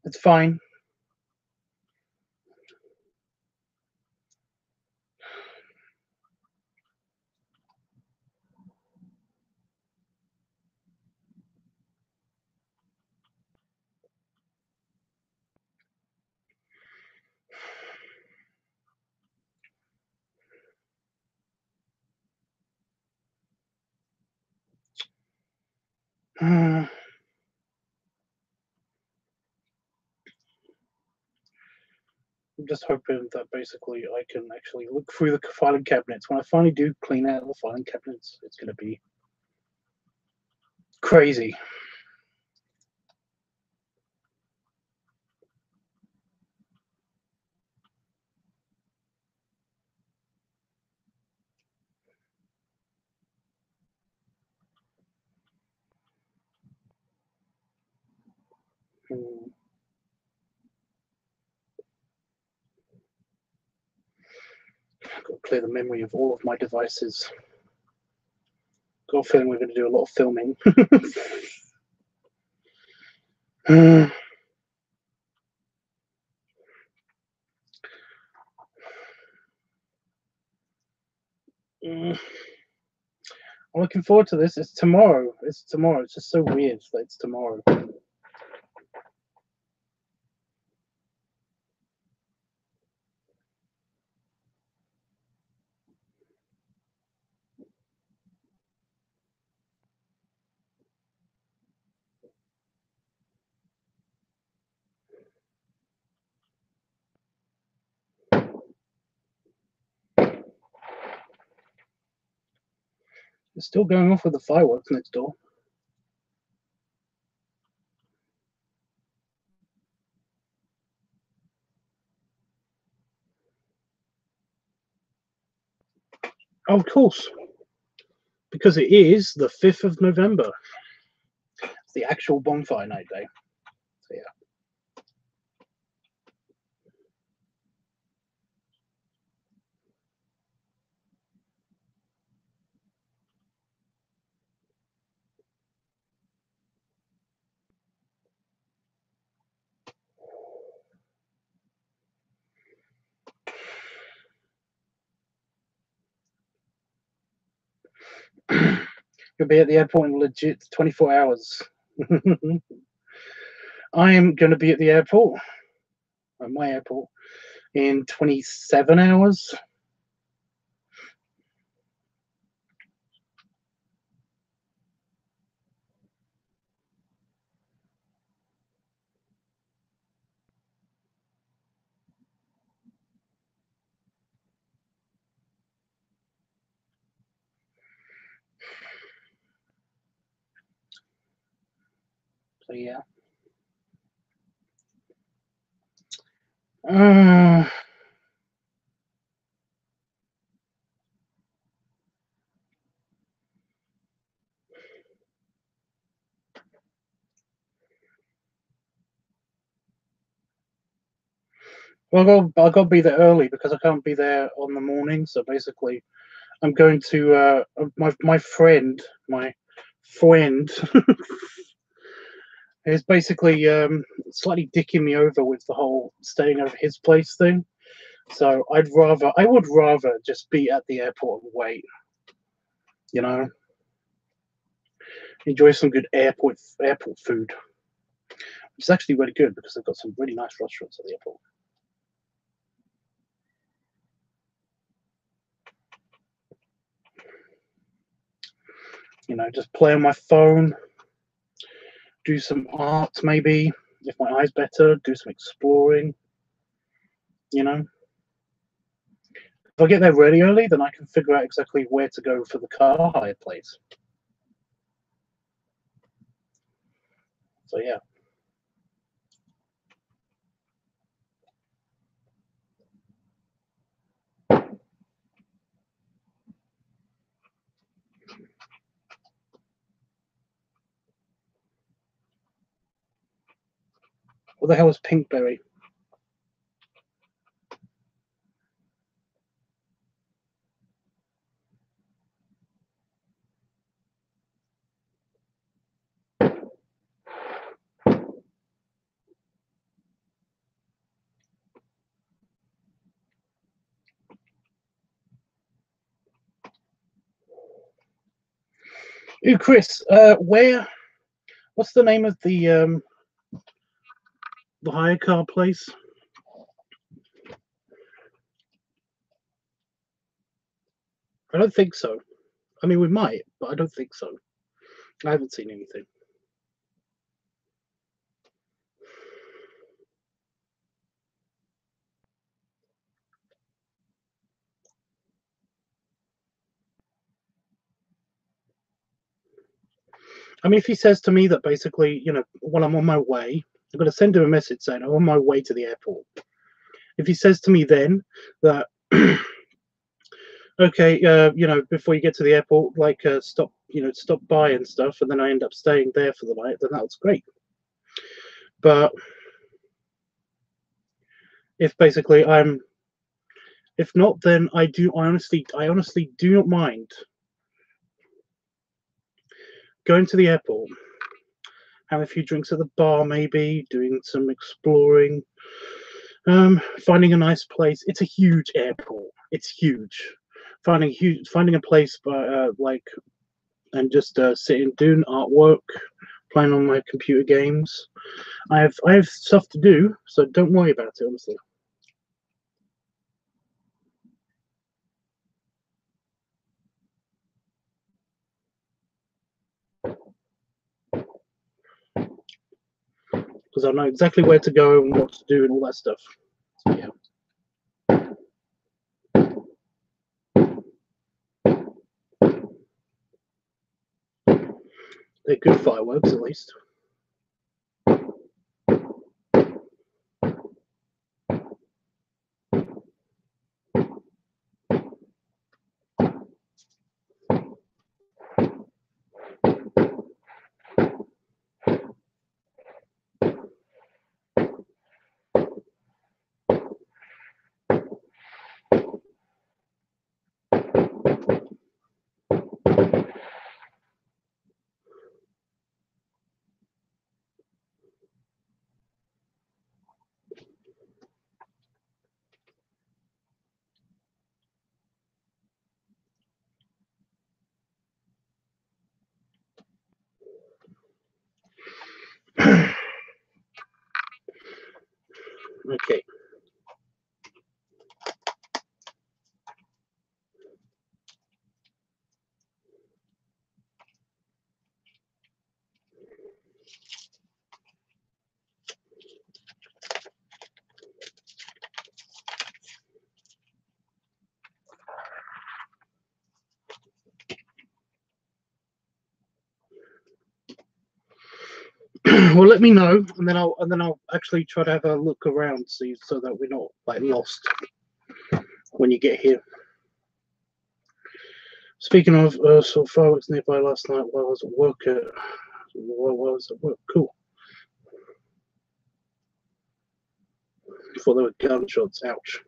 it's fine. I'm just hoping that basically I can actually look through the filing cabinets. When I finally do clean out the filing cabinets, it's going to be crazy. I've got to clear the memory of all of my devices. Got a feeling we're going to do a lot of filming. I'm looking forward to this. It's tomorrow. It's tomorrow. It's just so weird that it's tomorrow. It's still going off with the fireworks next door. Oh, of course. Because it is the 5th of November. It's the actual bonfire night day. So, yeah. You'll be at the airport in legit 24 hours. I am going to be at the airport, at my airport, in 27 hours. So, yeah. Well, I got to be there early because I can't be there on the morning. So basically, I'm going to my friend is basically slightly dicking me over with the whole staying over his place thing. So I would rather just be at the airport and wait. You know, enjoy some good airport food, which is actually really good because they've got some really nice restaurants at the airport. You know, just play on my phone, do some art maybe. If my eye's better, do some exploring. You know, if I get there really early, then I can figure out exactly where to go for the car hire place. So yeah. What the hell is Pinkberry? Ooh, Chris, what's the name of the hire car place? I don't think so. I mean, we might, but I don't think so. I haven't seen anything. I mean, if he says to me that basically, you know, when I'm on my way, I'm going to send him a message saying I'm on my way to the airport. If he says to me then that, okay, you know, before you get to the airport, like stop by and stuff, and then I end up staying there for the night, then that's great. But if basically if not, then I honestly do not mind going to the airport, having a few drinks at the bar, maybe doing some exploring, finding a nice place. It's a huge airport. It's huge. Finding a place by like and just sitting doing artwork, playing on my computer games. I have stuff to do, so don't worry about it, honestly. Because I know exactly where to go and what to do and all that stuff. So yeah. They're good fireworks, at least. Okay. Well, let me know, and then I'll actually try to have a look around, see, so that we're not like lost when you get here. Speaking of, saw fireworks nearby last night while I was at work. Cool. thought there were gunshots. Ouch.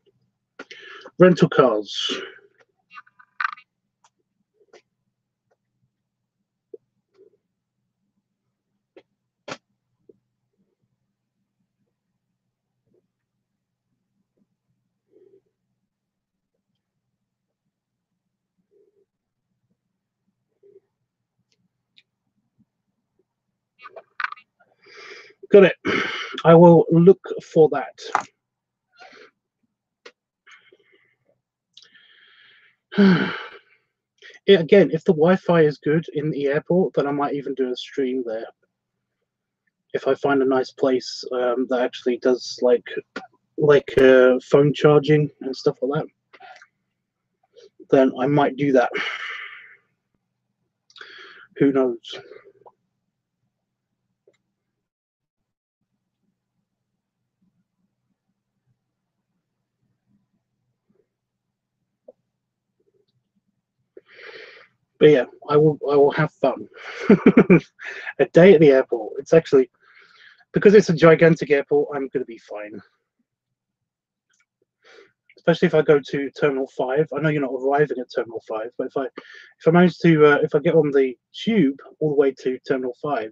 Rental cars. Got it. I will look for that. Yeah, again, if the Wi-Fi is good in the airport, then I might even do a stream there. If I find a nice place that actually does like phone charging and stuff like that, then I might do that. Who knows? But yeah, I will have fun. A day at the airport. It's actually, because it's a gigantic airport, I'm going to be fine. Especially if I go to Terminal 5. I know you're not arriving at Terminal 5, but if I manage to if I get on the tube all the way to Terminal 5,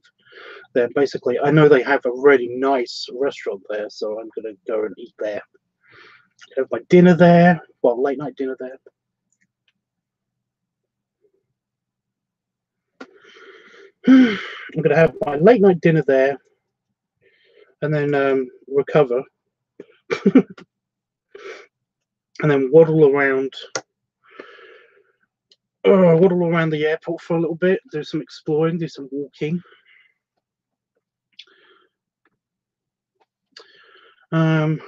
then basically I know they have a really nice restaurant there, so I'm going to go and eat there. Have my dinner there, well, late night dinner there. I'm going to have my late night dinner there, and then recover, and then waddle around the airport for a little bit, do some exploring, do some walking. Find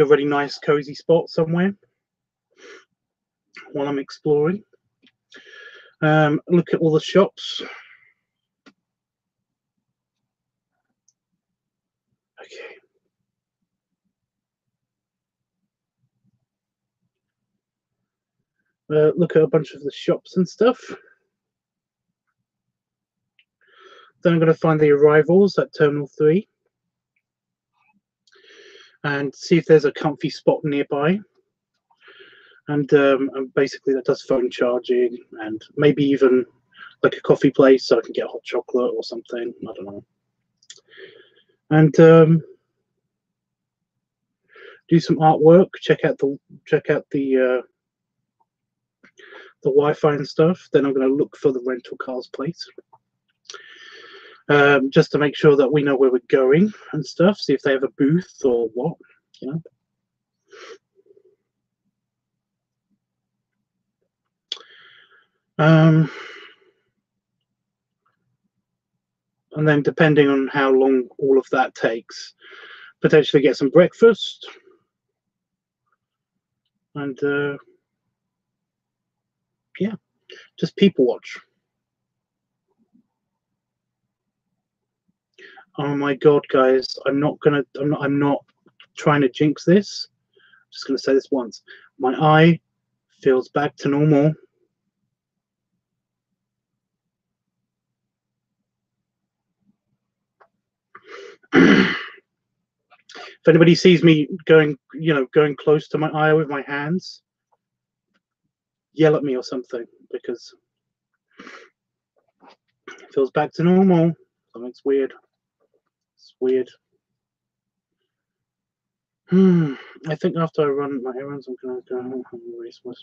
a really nice cozy spot somewhere while I'm exploring. Look at all the shops. Okay. Look at a bunch of the shops and stuff. Then I'm going to find the arrivals at Terminal 3 and see if there's a comfy spot nearby. And basically that does phone charging and maybe even like a coffee place so I can get hot chocolate or something. I don't know. And do some artwork. Check out the Wi-Fi and stuff. Then I'm going to look for the rental cars place. Just to make sure that we know where we're going and stuff. See if they have a booth or what, you know. And then depending on how long all of that takes, potentially get some breakfast and yeah, just people watch. Oh my god, guys, I'm not trying to jinx this. I'm just gonna say this once. My eye feels back to normal. If anybody sees me going close to my eye with my hands, yell at me or something, because it feels back to normal. Something's weird. It's weird. I think after I run my errands, I'm gonna go home and erase my.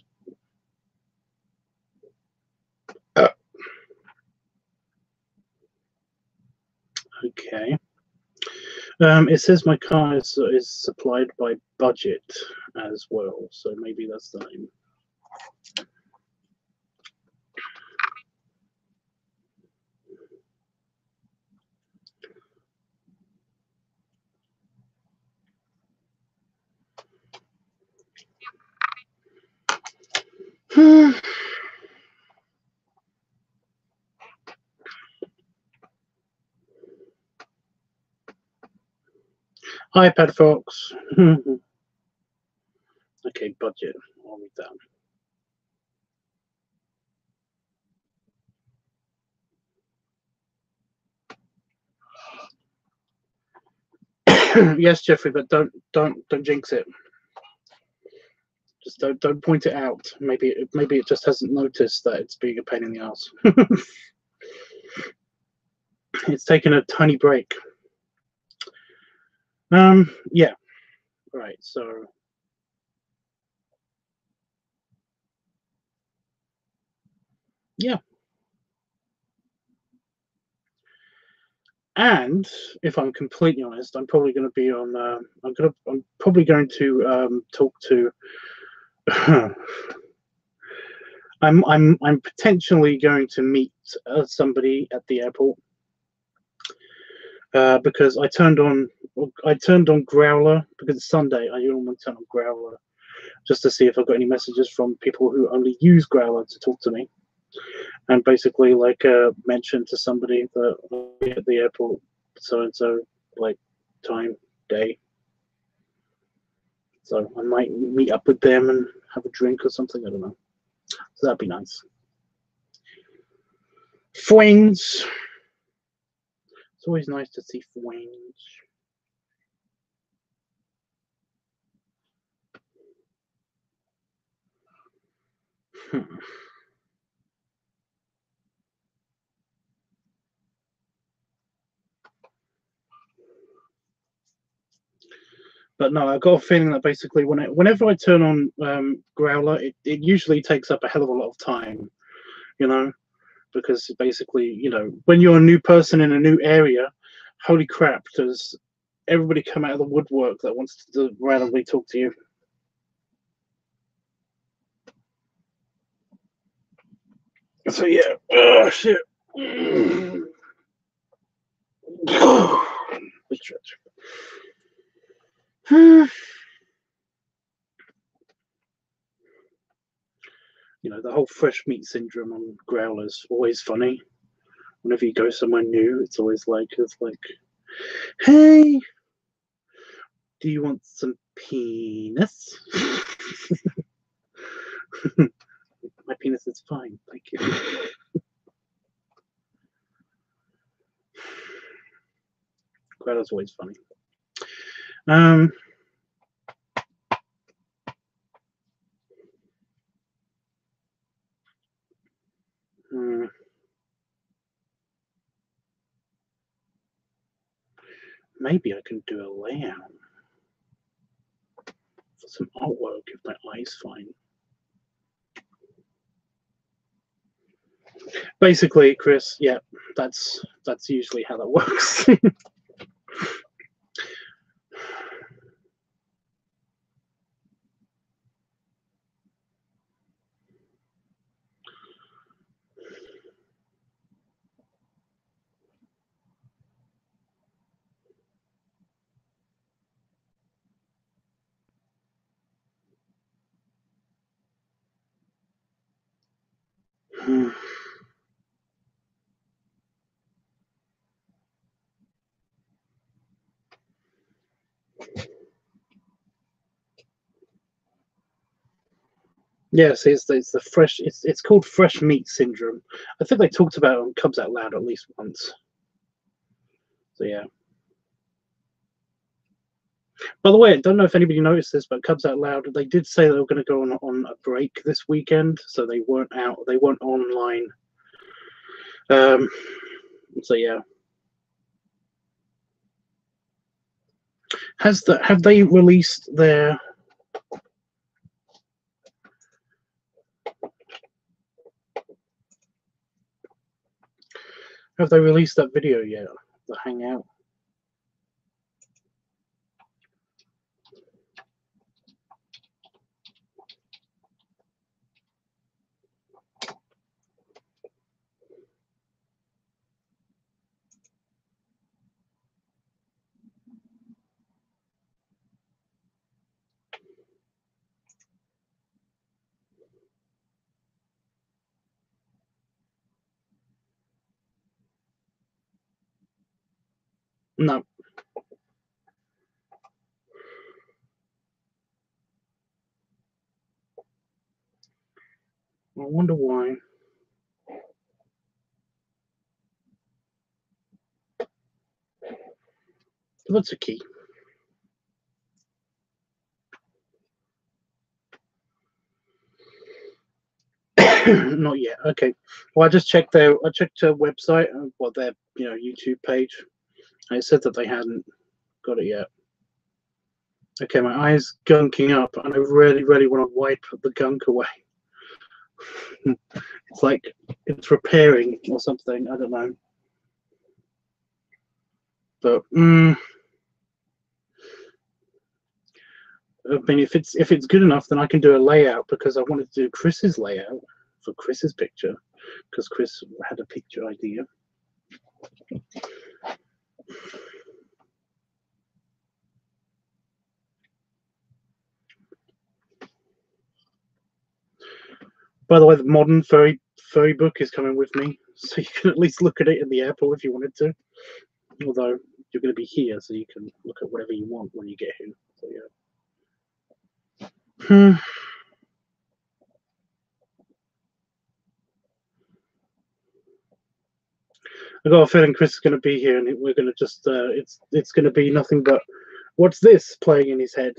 Okay. It says my car is supplied by Budget as well, so maybe that's the name. iPad Fox. Okay, Budget. I'll read that. Yes, Jeffrey, but don't jinx it. Just don't point it out. Maybe it just hasn't noticed that it's being a pain in the ass. It's taken a tiny break. Yeah. Right. So. Yeah. And if I'm completely honest, I'm probably going to be on. I'm probably going to talk to. I'm potentially going to meet somebody at the airport because I turned on Growler because it's Sunday. I normally turn on Growler just to see if I've got any messages from people who only use Growler to talk to me, and basically like mention to somebody that I'll be at the airport so and so like time day. So I might meet up with them and have a drink or something. I don't know. So that'd be nice. Friends. It's always nice to see friends. But no, I've got a feeling that basically whenever I turn on Growler, it usually takes up a hell of a lot of time, you know, because basically, you know, when you're a new person in a new area, holy crap, does everybody come out of the woodwork that wants to randomly talk to you. So yeah, shit. You know, the whole fresh meat syndrome on Growler's always funny. Whenever you go somewhere new, it's like, hey, do you want some penis? My penis is fine, thank you. Growler's always funny. Maybe I can do a layout for some artwork if my eye's fine. Basically, Chris, yeah, that's usually how that works. Yes, it's the fresh. It's called fresh meat syndrome. I think they talked about it on Cubs Out Loud at least once. So yeah. By the way, I don't know if anybody noticed this, but Cubs Out Loud, they did say they were going to go on a break this weekend, so they weren't out. They weren't online. So yeah. Have they released their? Have they released that video yet? The Hangout. No. I wonder why. That's a key. Not yet. Okay. Well, I just checked their website, well, their YouTube page, and it said that they hadn't got it yet. Okay, my eye's gunking up, and I really, really want to wipe the gunk away. It's like it's repairing or something. I don't know. But I mean, if it's good enough, then I can do a layout, because I wanted to do Chris's layout for Chris's picture, because Chris had a picture idea. By the way, the modern ferry book is coming with me, so you can at least look at it in the airport if you wanted to. Although you're going to be here, so you can look at whatever you want when you get here. So yeah. I got a feeling Chris is going to be here, and we're going to just it's going to be nothing but what's this playing in his head.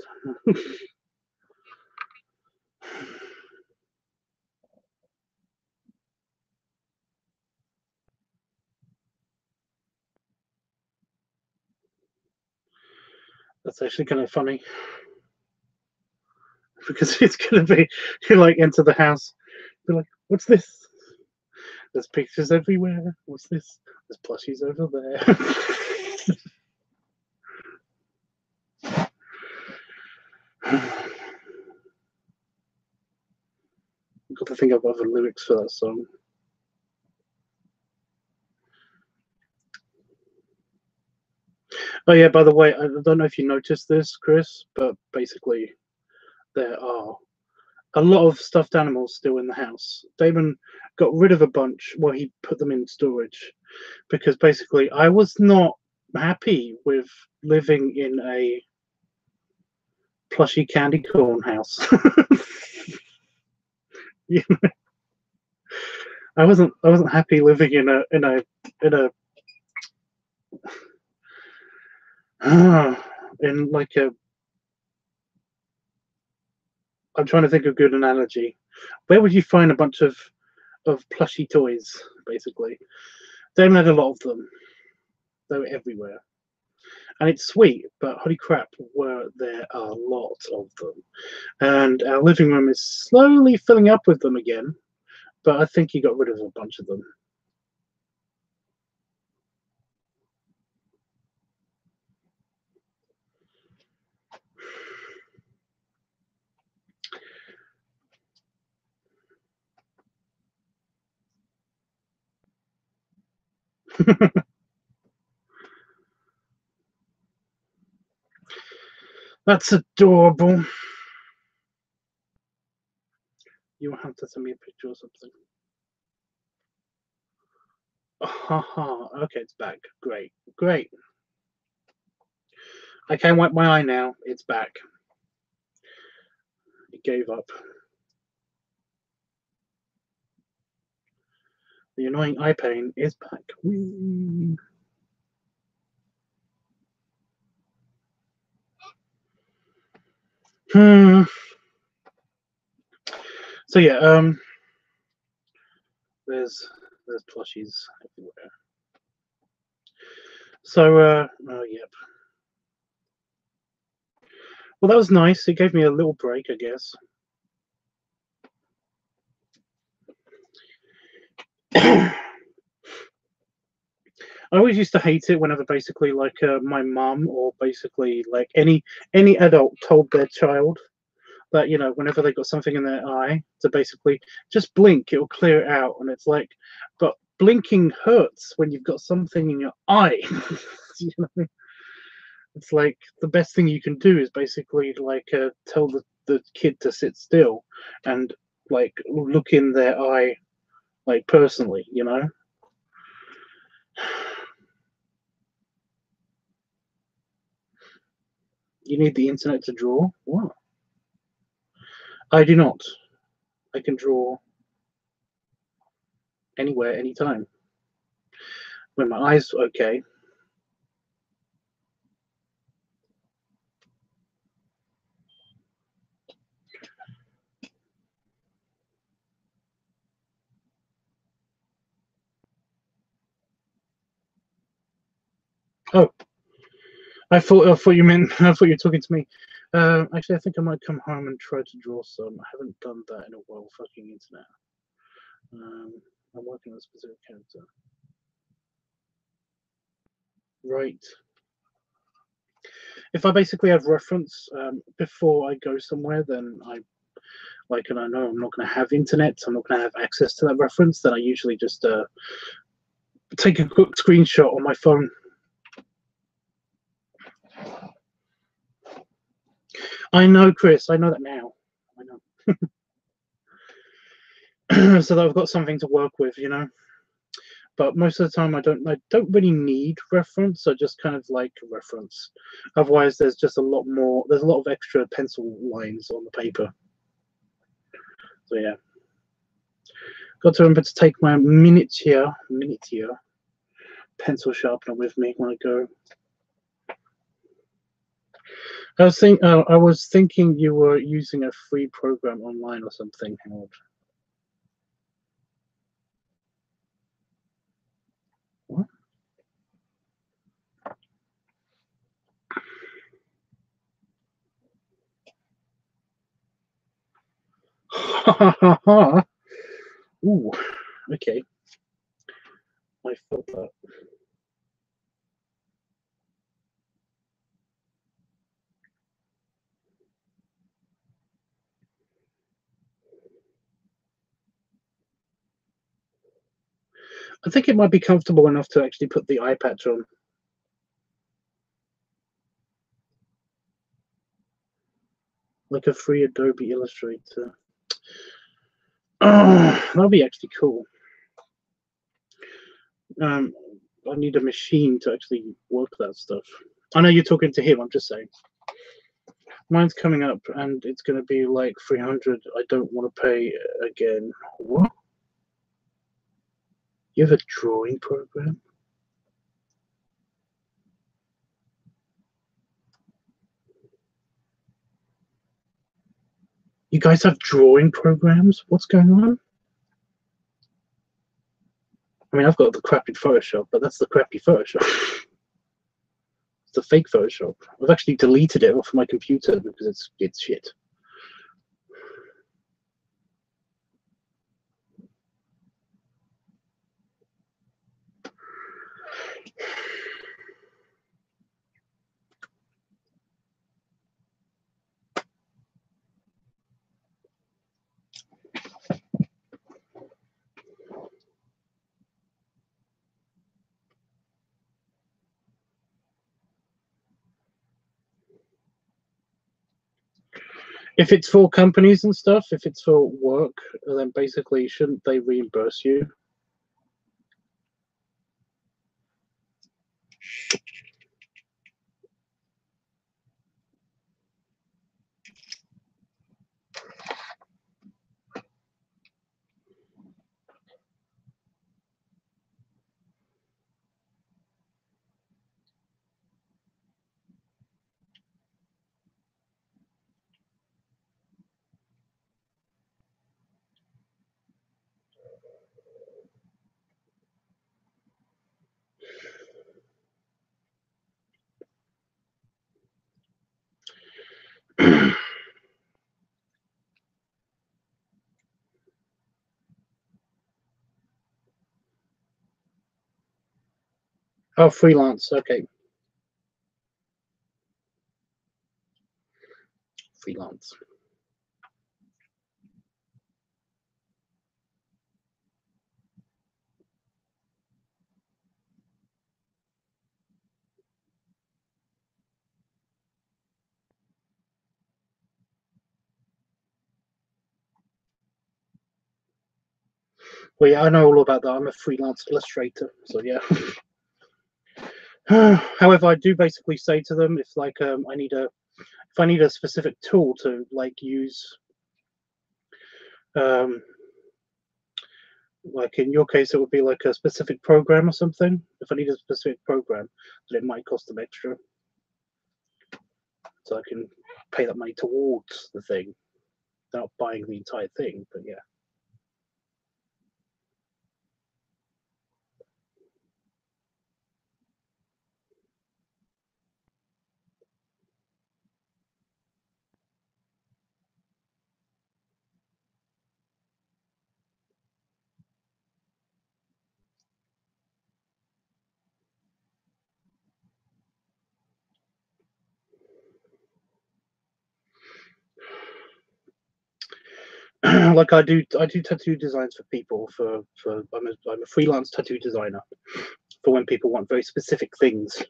That's actually kind of funny, because it's going to be you like enter the house, be like, what's this? There's pictures everywhere. What's this? There's plushies over there. I've got to think of other lyrics for that song. Oh yeah, by the way, I don't know if you noticed this, Chris, but basically there are a lot of stuffed animals still in the house. Damon got rid of a bunch while he put them in storage, because basically I was not happy with living in a plushy candy corn house. You know, I wasn't happy living in a in like a, I'm trying to think of a good analogy. Where would you find a bunch of plushy toys, basically? Damon had a lot of them. They were everywhere. And it's sweet, but holy crap, were there a lot of them. And our living room is slowly filling up with them again, but I think he got rid of a bunch of them. That's adorable. You will have to send me a picture or something. Haha, okay, it's back. Great, great. I can't wipe my eye now. It's back. It gave up. The annoying eye pain is back. Whee! So yeah, there's plushies everywhere. So oh yep. Well, that was nice. It gave me a little break, I guess. I always used to hate it whenever basically like my mum or basically like any adult told their child that, you know, whenever they got something in their eye, to basically just blink, it'll clear it out. And it's like, but blinking hurts when you've got something in your eye. You know? It's like the best thing you can do is basically like tell the kid to sit still and like look in their eye, like personally, you know. You need the internet to draw? What? I do not. I can draw anywhere, anytime. When my eyes okay. Oh, I thought you meant I thought you were talking to me. Actually, I think I might come home and try to draw some. I haven't done that in a while. Fucking internet. I'm working on a specific character. Right. If I basically have reference before I go somewhere, then I like, and I know I'm not going to have internet, so I'm not going to have access to that reference. Then I usually just take a quick screenshot on my phone. I know, Chris. I know that now. I know, so that I've got something to work with, you know. But most of the time, I don't really need reference. I just kind of like reference. Otherwise, there's just a lot more. There's a lot of extra pencil lines on the paper. So yeah, got to remember to take my miniature pencil sharpener with me when I go. I was thinking you were using a free program online or something, Howard. What? Ooh, okay. I felt that. I think it might be comfortable enough to actually put the eye patch on. Like a free Adobe Illustrator. Oh, that'd be actually cool. I need a machine to actually work that stuff. I know you're talking to him, I'm just saying. Mine's coming up and it's going to be like 300. I don't want to pay again. What? You have a drawing program? You guys have drawing programs? What's going on? I mean, I've got the crappy Photoshop, but that's the crappy Photoshop. It's the fake Photoshop. I've actually deleted it off my computer because it's shit. If it's for companies and stuff, if it's for work, then basically shouldn't they reimburse you? Oh, freelance. Okay. Freelance. Well, yeah, I know all about that. I'm a freelance illustrator, so yeah. However, I do basically say to them if like I need a specific tool to like use, like in your case, it would be like a specific program or something. If I need a specific program, then it might cost them extra, so I can pay that money towards the thing, without buying the entire thing. But yeah. like I do tattoo designs for people. I'm a freelance tattoo designer for when people want very specific things.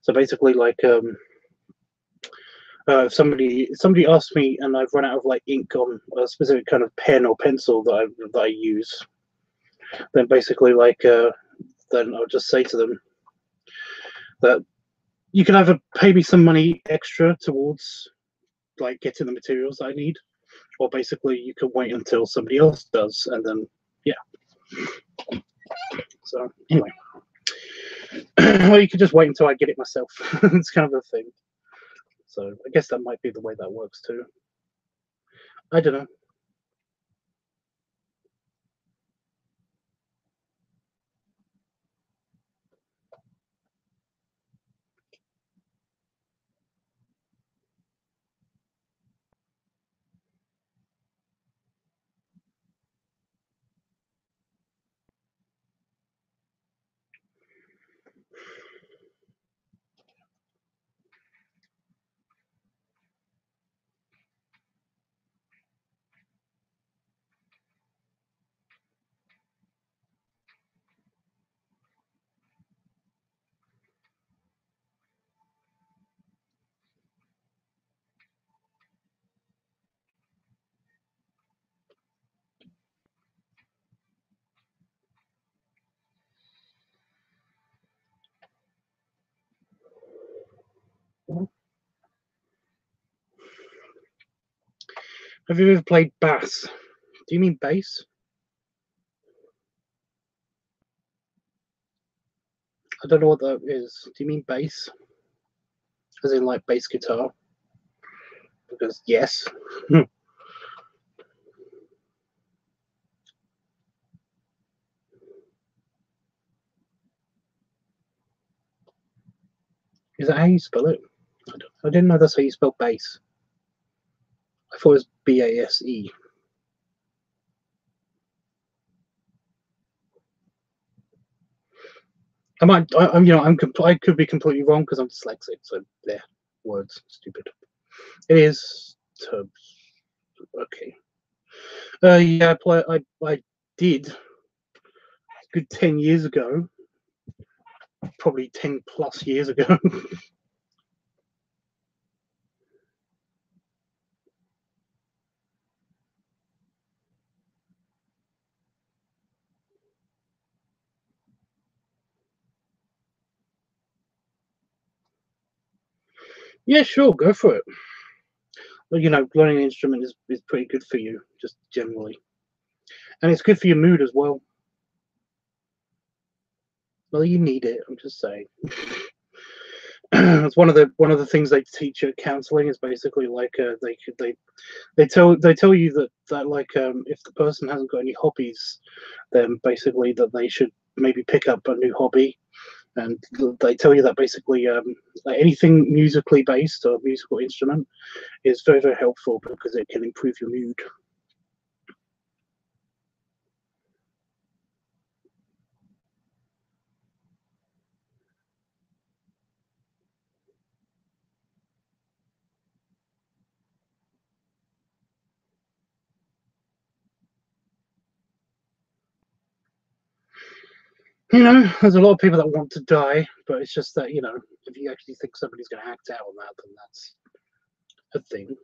So basically, like if somebody asks me and I've run out of like ink on a specific kind of pen or pencil that I use, then basically like then I'll just say to them that you can either pay me some money extra towards like getting the materials I need, or basically you can wait until somebody else does, and then yeah. So anyway, or you could just wait until I get it myself. It's kind of a thing. So I guess that might be the way that works too. I don't know. Have you ever played bass? Do you mean bass? I don't know what that is. Do you mean bass? As in like bass guitar? Because yes. Is that how you spell it? I didn't know that's how you spell bass. I thought it was B-A-S-E. I could be completely wrong because I'm dyslexic. So there, words, stupid. It is tubs. Okay. Yeah, I did a good 10 years ago. Probably 10 plus years ago. Yeah, sure, go for it. Well, learning an instrument is pretty good for you, just generally. And it's good for your mood as well. Well, you need it, I'm just saying. It's one of the things they teach at counseling is basically like they tell you that like if the person hasn't got any hobbies, then basically that they should maybe pick up a new hobby. And they tell you that basically like anything musically based or musical instrument is very, very helpful because it can improve your mood. There's a lot of people that want to die, but it's just that, if you actually think somebody's going to act out on that, then that's a thing.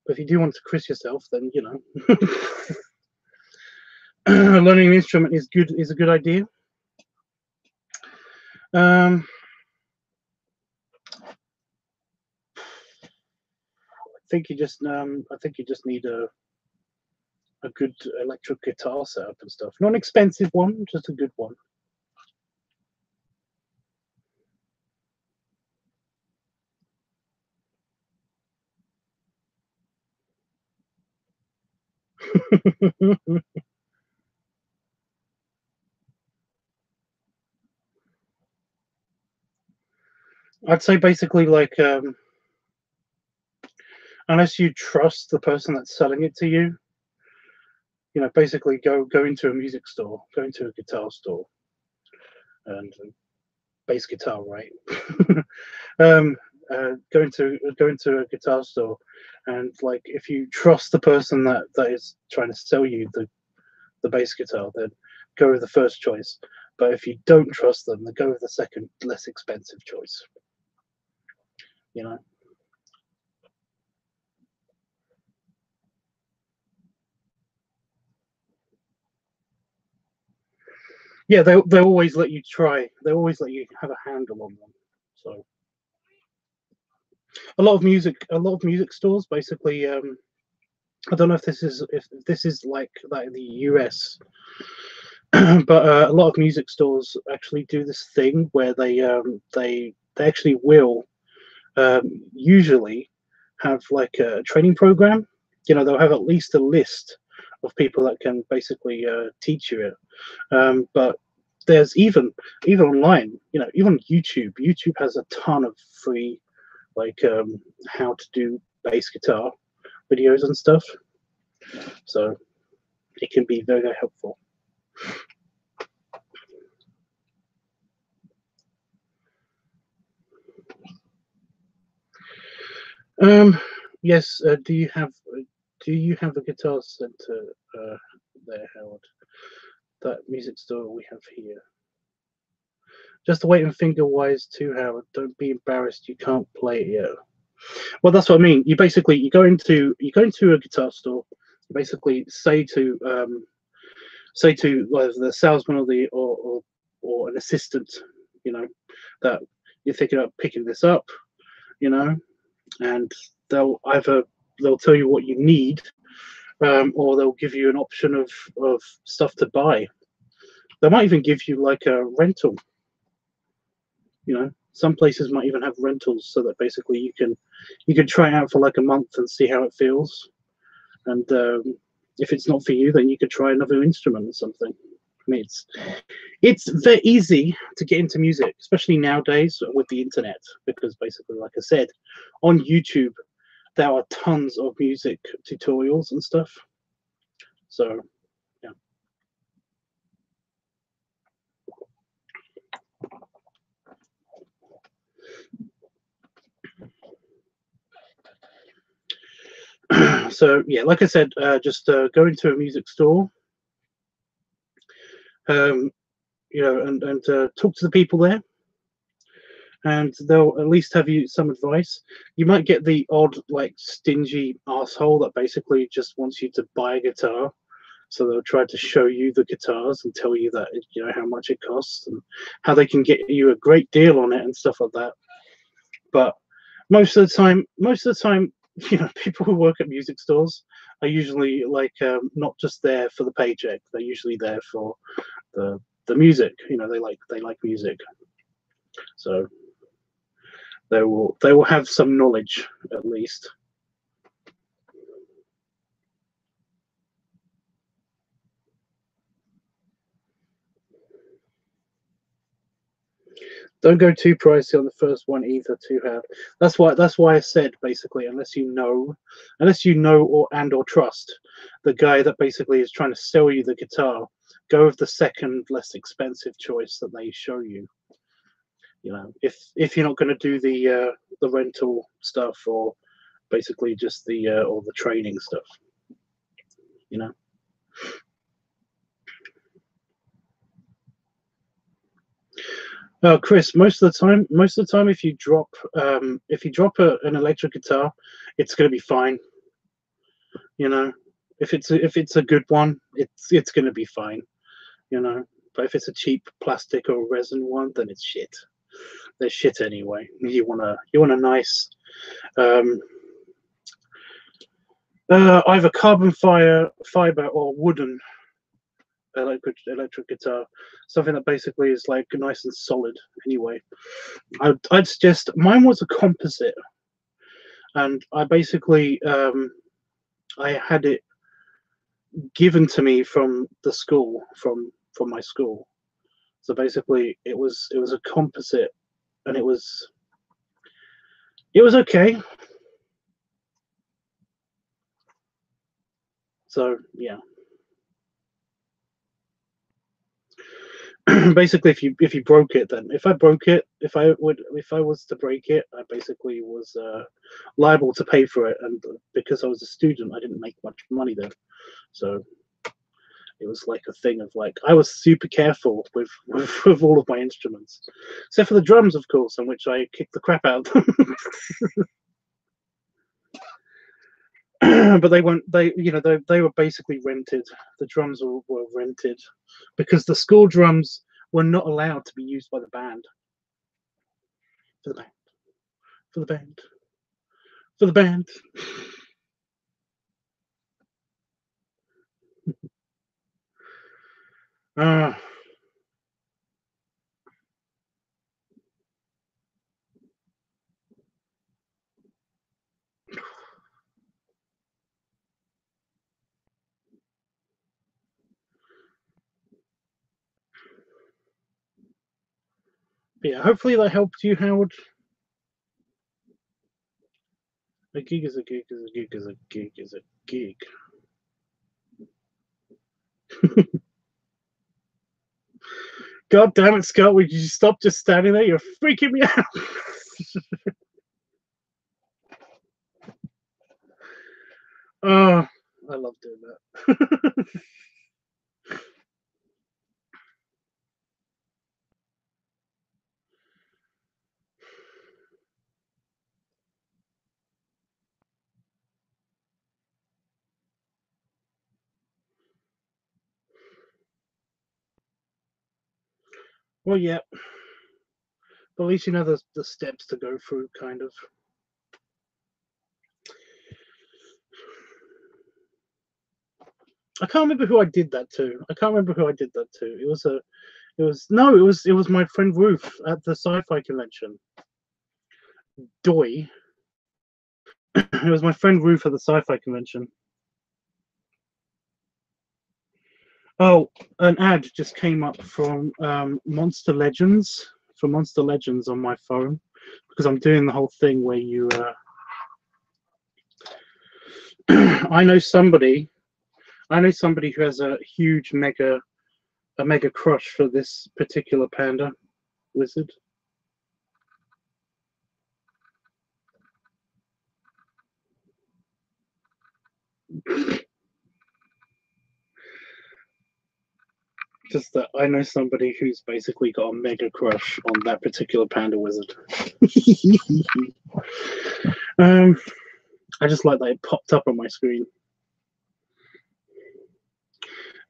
But if you do want to Chris yourself, then, learning an instrument is a good idea. I think you just need a good electric guitar setup and stuff. Not an expensive one, just a good one. I'd say basically like unless you trust the person that's selling it to you, basically go into a music store, go into a guitar store, and bass guitar, right? go into a guitar store, and like if you trust the person that is trying to sell you the bass guitar, then go with the first choice. But if you don't trust them, then go with the second, less expensive choice. You know. Yeah, they always let you try. They always let you have a handle on them. So a lot of music stores basically. I don't know if this is like that in the US, but a lot of music stores actually do this thing where they actually will usually have like a training program. You know, they'll have at least a list of people that can basically teach you it. But there's even online, you know, even YouTube. YouTube has a ton of free like how to do bass guitar videos and stuff. So it can be very, very helpful. Yes. Do you have a guitar center there, Howard? That music store we have here. Just wait and finger wise too, Howard. Don't be embarrassed. You can't play it yet. Well, that's what I mean. You go into a guitar store. You basically say to the salesman or an assistant, you know, that you're thinking of picking this up, you know, and they'll tell you what you need, or they'll give you an option of stuff to buy. They might even give you like a rental. You know, some places might even have rentals so that basically you can try it out for like a month and see how it feels, and if it's not for you, then you could try another instrument or something. I mean, it's very easy to get into music, especially nowadays with the internet, because basically, like I said, on YouTube there are tons of music tutorials and stuff. So yeah. So yeah, like I said, just go into a music store, um, you know, and talk to the people there, and they'll at least have you some advice. You might get the odd like stingy asshole that basically just wants you to buy a guitar. So they'll try to show you the guitars and tell you that, you know, how much it costs and how they can get you a great deal on it and stuff like that. But most of the time, you know, people who work at music stores are usually like not just there for the paycheck. They're usually there for the music. You know, they like music, so they will have some knowledge at least. Don't go too pricey on the first one either. Too hard. That's why I said basically, unless you know or trust the guy that basically is trying to sell you the guitar, go with the second less expensive choice that they show you. You know, if you're not going to do the rental stuff or basically just the or the training stuff, you know. Chris, most of the time, if you drop an electric guitar, it's going to be fine. You know, if it's a good one, it's going to be fine. You know, but if it's a cheap plastic or resin one, then it's shit. They're shit anyway. You want a nice um, either fiber or wooden electric guitar, something that basically is like nice and solid. Anyway, I'd suggest mine was a composite, and I basically I had it given to me from the school from my school. So basically, it was a composite, and it was okay. So yeah. Basically, if you broke it, then if I broke it, if I was to break it, I basically was liable to pay for it, and because I was a student, I didn't make much money then, so it was like a thing of like I was super careful with all of my instruments, except for the drums, of course, on which I kicked the crap out. But they weren't. They were basically rented. The drums were rented because the school drums were not allowed to be used by the band. For the band. For the band. For the band. Uh, yeah, hopefully that helped you, Howard. A gig is a gig is a gig is a gig is a gig. God damn it, Scott, would you stop just standing there? You're freaking me out. Oh, I love doing that. Well, yeah. But at least you know the steps to go through, kind of. I can't remember who I did that to. I can't remember who I did that to. It was my friend Ruth at the sci-fi convention. Doi. It was my friend Ruth at the sci-fi convention. Oh, an ad just came up from Monster Legends, on my phone, because I'm doing the whole thing where you. I know somebody who has a huge mega crush for this particular panda lizard. Just that I know somebody who's basically got a mega crush on that particular panda wizard. I just like that it popped up on my screen.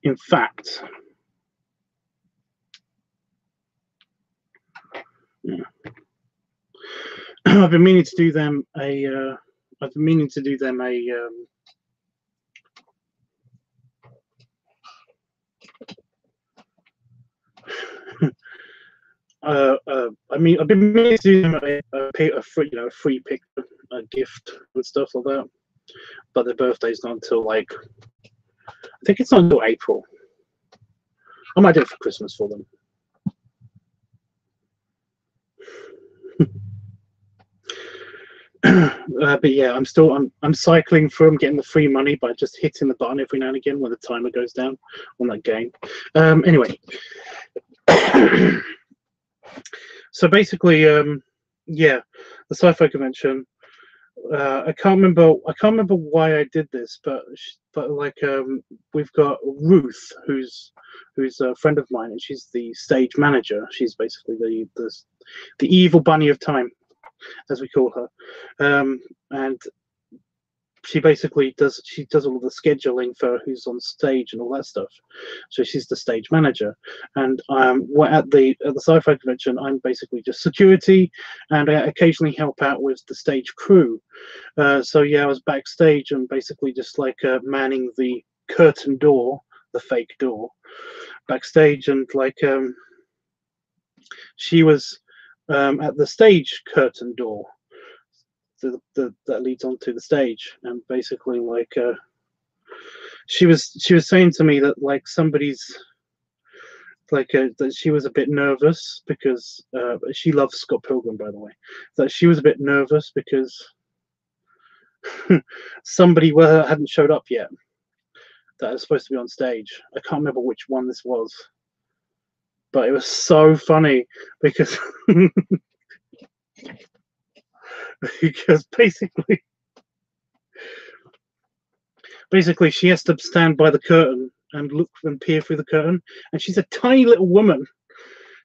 In fact, yeah. I've been meaning to do them a. I've been meaning to do them a. I mean, I've been meaning to do them a free, free pick, a gift and stuff like that. But their birthday's not until like, I think it's not until April. I might do it for Christmas for them. But yeah, I'm cycling through. I'm getting the free money by just hitting the button every now and again when the timer goes down on that game. Anyway, so basically, yeah, the sci-fi convention. I can't remember why I did this, but like we've got Ruth, who's a friend of mine, and she's the stage manager. She's basically the evil bunny of time, as we call her, and she basically does all the scheduling for who's on stage and all that stuff. So she's the stage manager, and we're at the sci-fi convention. I'm basically just security, and I occasionally help out with the stage crew. So yeah, I was backstage and basically just like manning the curtain door, the fake door, backstage, and like she was at the stage curtain door that leads onto the stage, and basically like she was saying to me that like somebody's like that she was a bit nervous because she loves Scott Pilgrim, by the way, that she was a bit nervous because somebody hadn't showed up yet that was supposed to be on stage. I can't remember which one this was. but it was so funny because because basically she has to stand by the curtain and look and peer through the curtain, and she's a tiny little woman.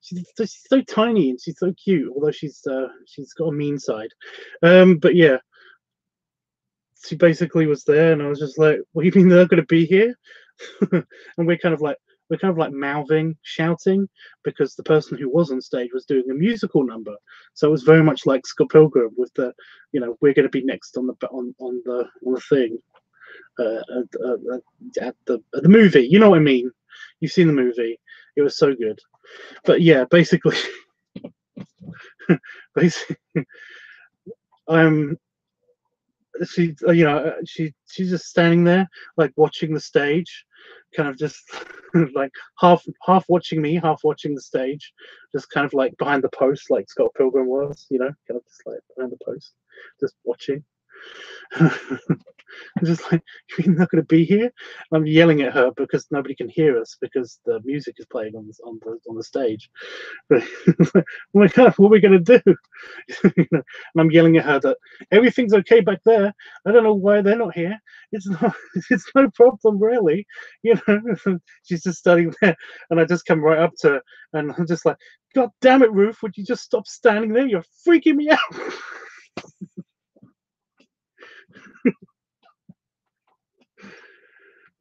She's so tiny and she's so cute, although she's got a mean side. But yeah, she basically was there, and I was just like, "What do you mean they're going to be here?" And we're kind of like mouthing, shouting, because the person who was on stage was doing a musical number. So it was very much like Scott Pilgrim with the, you know, we're going to be next on the thing at the movie. You know what I mean? You've seen the movie. It was so good. But yeah, basically, basically, she, you know, she's just standing there, like watching the stage, kind of just like half watching me, half watching the stage, just kind of like behind the post, like Scott Pilgrim was, you know, kind of just like behind the post, just watching. I'm just like, you're not going to be here. I'm yelling at her because nobody can hear us because the music is playing on the stage. But, oh my God, what are we going to do? You know, and I'm yelling at her that everything's okay back there. I don't know why they're not here. It's not. It's no problem really. You know, she's just standing there, and I just come right up to her, and I'm just like, God damn it, Ruth! Would you just stop standing there? You're freaking me out.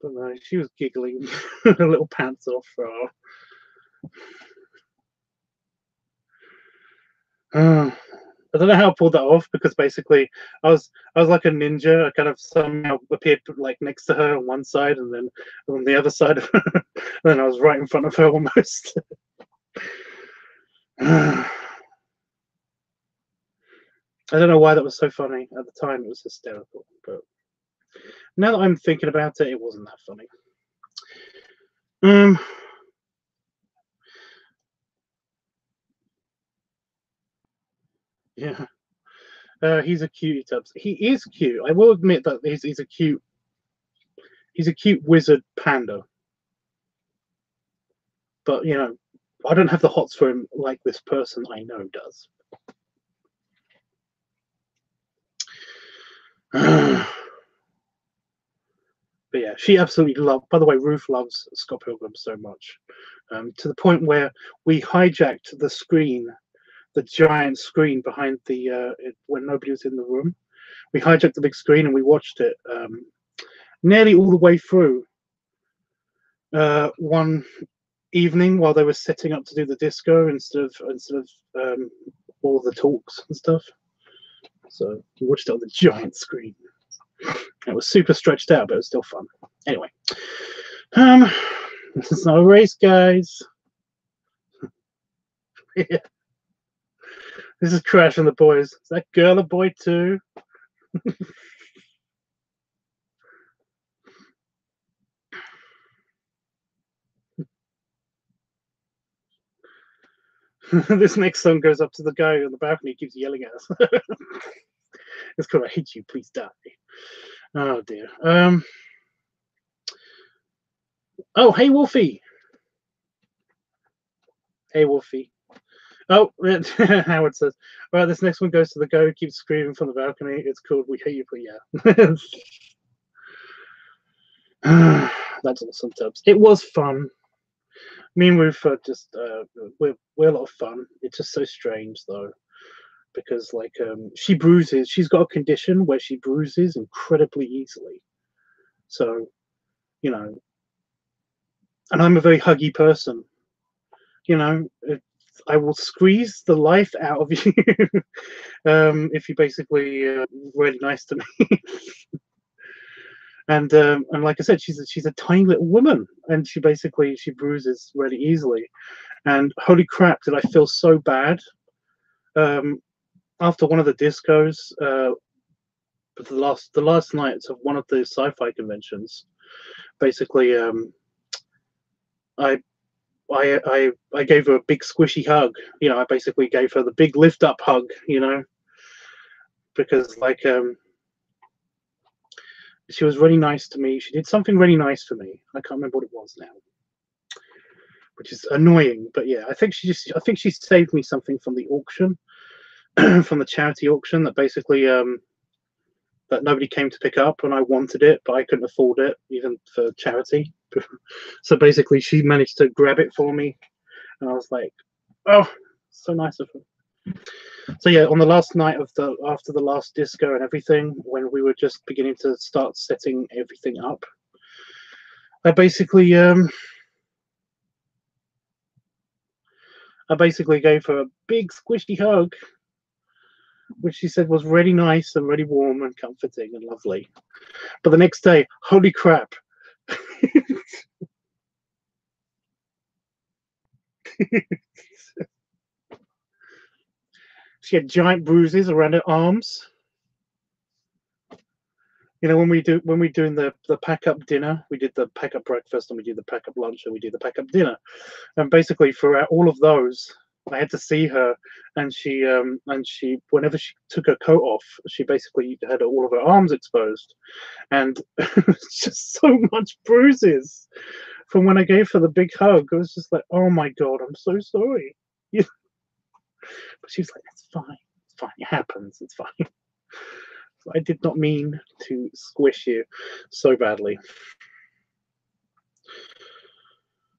But no, she was giggling, her little pants off. I don't know how I pulled that off because basically I was like a ninja. I kind of somehow appeared like next to her on one side and then on the other side of her. And then I was right in front of her almost. I don't know why that was so funny. At the time it was hysterical, but now that I'm thinking about it, it wasn't that funny. Yeah. He's a cutie Tubbs. He is cute. I will admit that he's a cute wizard panda. But you know, I don't have the hots for him like this person I know does. But yeah, she absolutely loved. By the way, Ruth loves Scott Pilgrim so much, to the point where we hijacked the screen, the giant screen behind the when nobody was in the room. We hijacked the big screen and we watched it nearly all the way through one evening while they were setting up to do the disco instead of all the talks and stuff. So we watched it on the giant screen. It was super stretched out, but it was still fun. Anyway, this is not a race, guys. Yeah. This is Crash and the boys. Is that girl a boy too? This next song goes up to the guy on the balcony. He keeps yelling at us. It's called "I Hate You, Please Die." Oh dear. Oh, hey Wolfie. Hey Wolfie. Oh, Howard says, "Well, this next one goes to the guy who keeps screaming from the balcony. It's called 'We Hate You, Please Yeah.'" That's awesome, Tubbs. It was fun. Me and Ruth are just we're a lot of fun. It's just so strange though, because like she bruises. She's got a condition where she bruises incredibly easily. So, you know, and I'm a very huggy person. You know, I will squeeze the life out of you if you basically really nice to me. And like I said, she's a tiny little woman, and she bruises really easily. And holy crap, did I feel so bad after one of the discos, but the last nights of one of the sci-fi conventions. Basically, I gave her a big squishy hug. You know, I basically gave her the big lift up hug. You know, because like she was really nice to me. She did something really nice for me. I can't remember what it was now. which is annoying. But yeah, I think she saved me something from the auction, from the charity auction, that basically that nobody came to pick up, and I wanted it, but I couldn't afford it even for charity. So basically, she managed to grab it for me, and I was like, oh, so nice of her. So yeah, on the last night of after the last disco and everything, when we were just beginning to start setting everything up, I basically gave her a big squishy hug, which she said was really nice and really warm and comforting and lovely. But the next day, holy crap. She had giant bruises around her arms. You know, when we're doing the pack up dinner, we did the pack up breakfast and we did the pack up lunch and we did the pack up dinner. And basically throughout all of those, I had to see her, and she whenever she took her coat off, she basically had all of her arms exposed, and just so much bruises from when I gave her the big hug. I was just like, oh my god, I'm so sorry. But she was like, it's fine, it happens, it's fine. I did not mean to squish you so badly.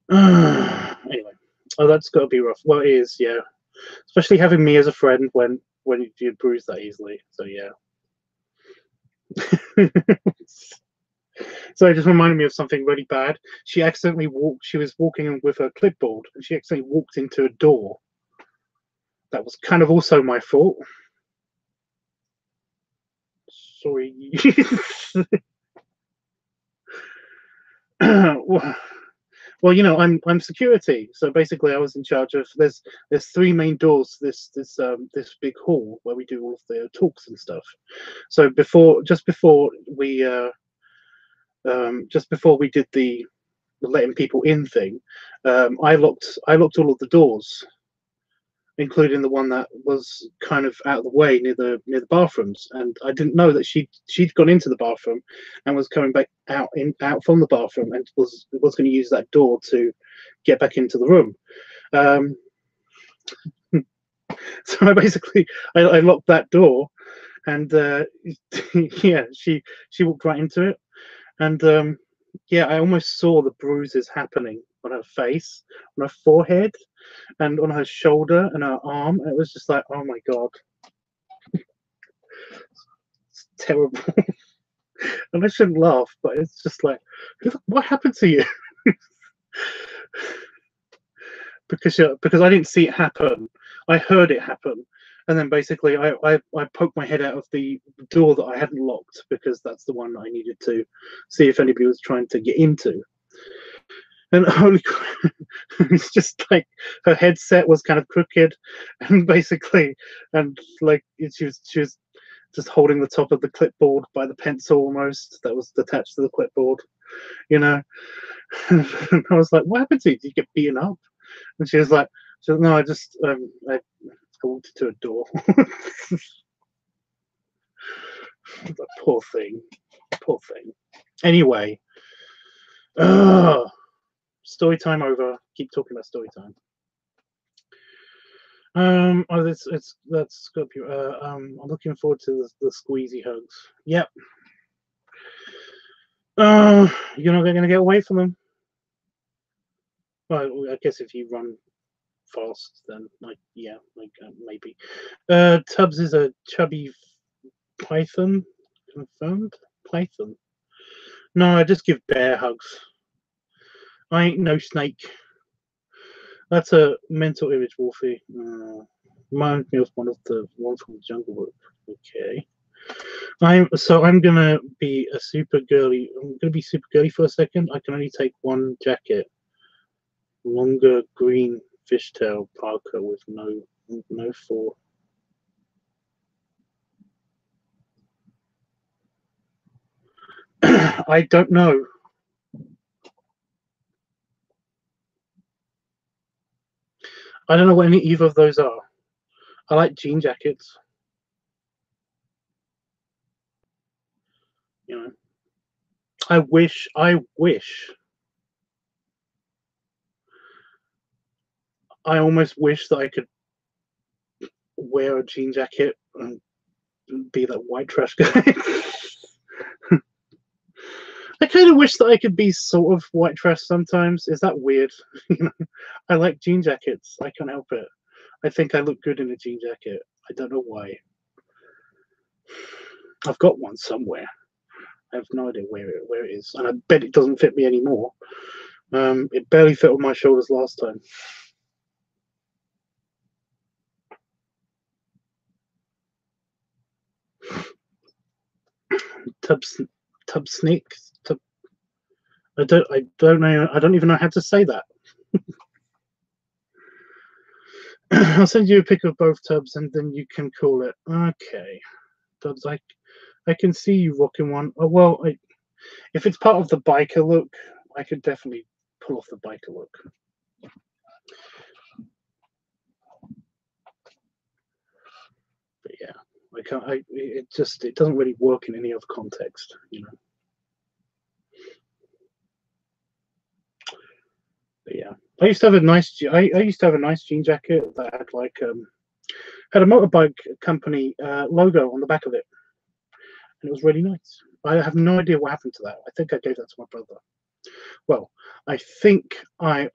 Anyway, oh, that's got to be rough. Well, it is, yeah. Especially having me as a friend when you bruise that easily. So yeah. So it just reminded me of something really bad. She was walking with her clipboard, and she accidentally walked into a door. That was kind of also my fault. Sorry. Well, you know, I'm security, so basically I was in charge of. There's three main doors. This big hall where we do all of the talks and stuff. So just before we did the letting people in thing, I locked all of the doors, including the one that was kind of out of the way near the bathrooms. And I didn't know that she'd gone into the bathroom and was coming back out from the bathroom, and was going to use that door to get back into the room. So I basically I locked that door, and yeah, she walked right into it, and yeah, I almost saw the bruises happening on her face, on her forehead, and on her shoulder and her arm. It was just like, oh my god, it's terrible. And I shouldn't laugh, but it's just like, what happened to you? because I didn't see it happen. I heard it happen, and then basically I poked my head out of the door that I hadn't locked, because that's the one I needed to see if anybody was trying to get into. And holy crap, it's just like her headset was kind of crooked, and basically, and like she was just holding the top of the clipboard by the pencil almost that was attached to the clipboard, you know. And I was like, what happened to you? Did you get beaten up? And she was like, no, I just I walked into a door. Poor thing. Anyway, story time over. Keep talking about story time. Oh, that's got to be. I'm looking forward to the squeezy hugs. Yep. You're not going to get away from them. Well, I guess if you run fast, then maybe. Tubbs is a chubby python. Confirmed python. No, I just give bear hugs. I ain't no snake. That's a mental image, Wolfie. Reminds me of one from Jungle Book. Okay. I'm gonna be a super girly. I'm gonna be super girly for a second. I can only take one jacket. Longer green fishtail parka with no four. I don't know. I don't know what either of those are. I like jean jackets. You know. I wish I almost wish that I could wear a jean jacket and be that white trash guy. I kind of wish that I could be sort of white trash sometimes. Is that weird? I like jean jackets. I can't help it. I think I look good in a jean jacket. I don't know why. I've got one somewhere. I have no idea where it is, and I bet it doesn't fit me anymore. It barely fit on my shoulders last time. Tub sneak. I don't know. I don't even know how to say that. I'll send you a pic of both tubs, and then you can call it. Okay, tubs. I can see you rocking one. Oh well, if it's part of the biker look, I could definitely pull off the biker look. But yeah, I can't. It doesn't really work in any other context, you know. But yeah, I used to have a nice. I used to have a nice jean jacket that had like had a motorbike company logo on the back of it, and it was really nice. I have no idea what happened to that. I think I gave that to my brother. Well, I think my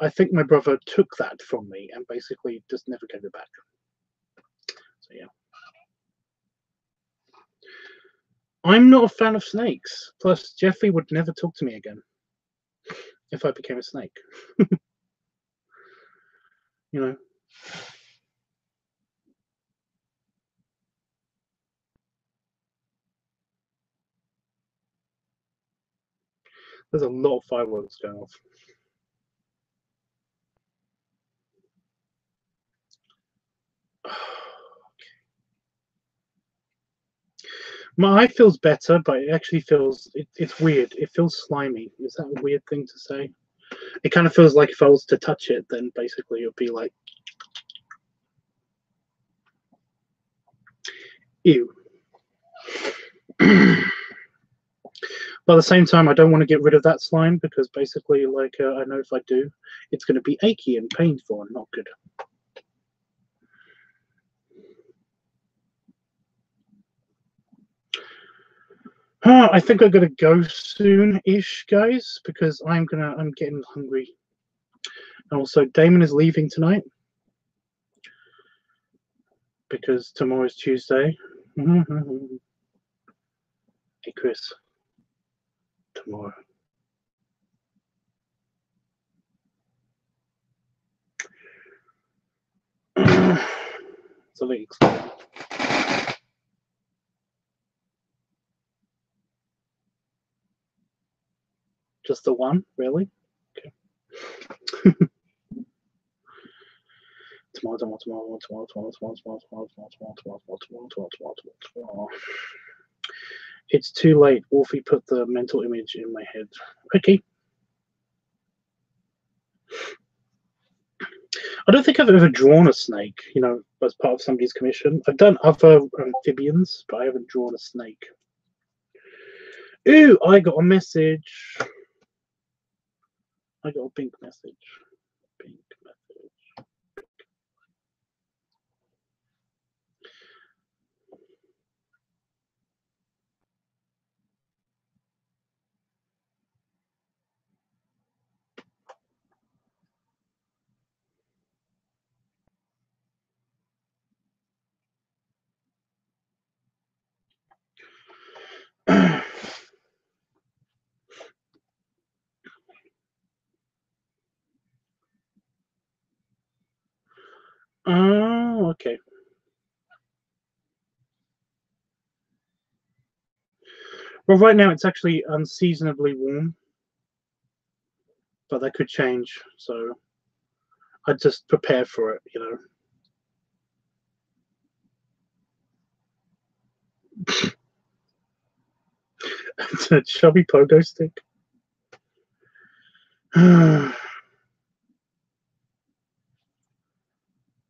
brother took that from me and basically just never gave it back. So yeah. I'm not a fan of snakes. Plus, Jeffrey would never talk to me again if I became a snake. You know. There's a lot of fireworks going off. My eye feels better, but it actually feels it's weird. It feels slimy. Is that a weird thing to say? It kind of feels like if I was to touch it, then basically it would be like, ew. But at the same time, I don't want to get rid of that slime because basically, like, I know if I do, it's going to be achy and painful and not good. I think I'm gonna go soon-ish, guys, because I'm getting hungry. And also, Damon is leaving tonight because tomorrow's Tuesday. Hey, Chris, tomorrow. So let me explain. Just the one, really? Okay. Tomorrow. It's too late. Wolfie put the mental image in my head. Okay. I don't think I've ever drawn a snake, you know, as part of somebody's commission. I've done other amphibians, but I haven't drawn a snake. Ooh, I got a message. I got a pink message. Pink message. Oh, okay. Well, right now it's actually unseasonably warm, but that could change. So I'd just prepare for it, you know. It's a chubby pogo stick.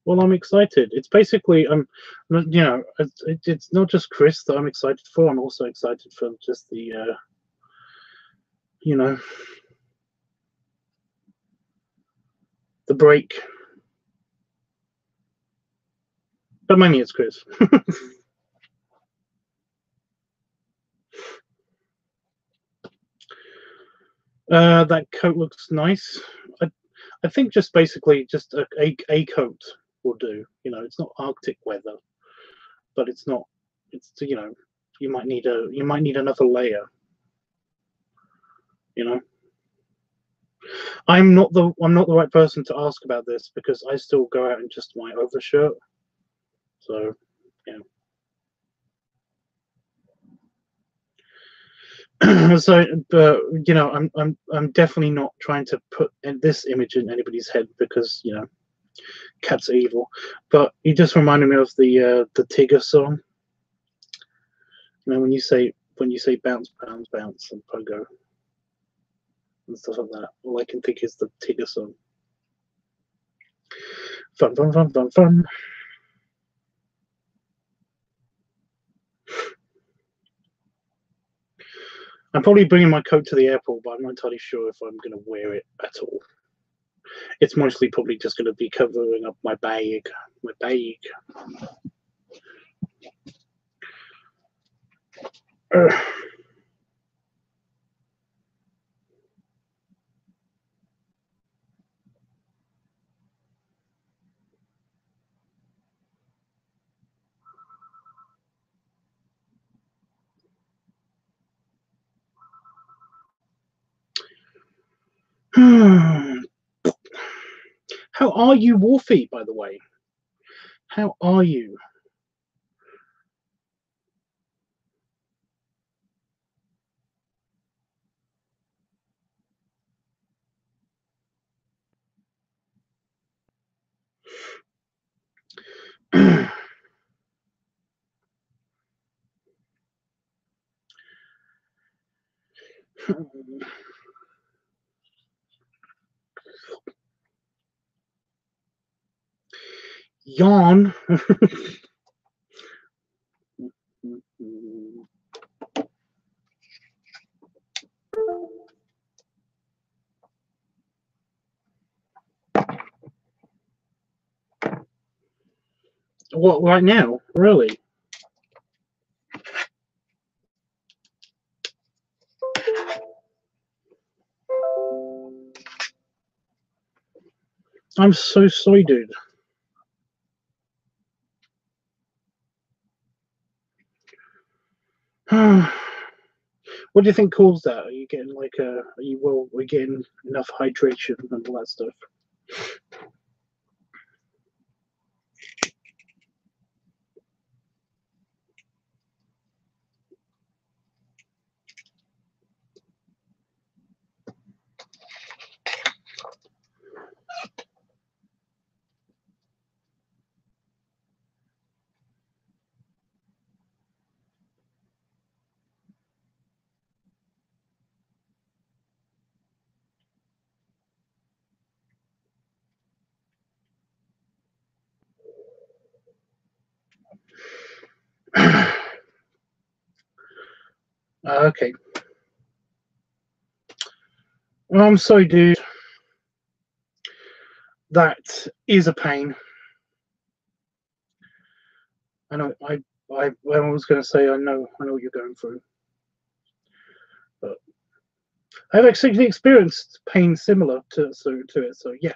Well, I'm excited. It's basically, you know, it's not just Chris that I'm excited for. I'm also excited for just the, you know, the break. but mainly it's Chris. That coat looks nice. I think just basically just a coat will do. You know, it's not Arctic weather, but it's not. It's, you know, you might need another layer. You know, I'm not the right person to ask about this because I still go out in just my overshirt. So, yeah. So, you know, I'm definitely not trying to put this image in anybody's head because, you know, cats are evil. But it just reminded me of the Tigger song. You know, when you say bounce, bounce, bounce and pogo and stuff like that, all I can think is the Tigger song. Fun, fun, fun, fun, fun. I'm probably bringing my coat to the airport, but I'm not entirely sure if I'm going to wear it at all. It's mostly probably just going to be covering up my bag. My bag. How are you, Wolfie, by the way? How are you? Yawn. What, right now? Really? I'm so sorry, dude. What do you think caused that? Are you getting like are we getting enough hydration and all that stuff? Okay. Well, I'm sorry, dude. That is a pain. I know. I was going to say I know what you're going through, but I've actually experienced pain similar to it. So yeah.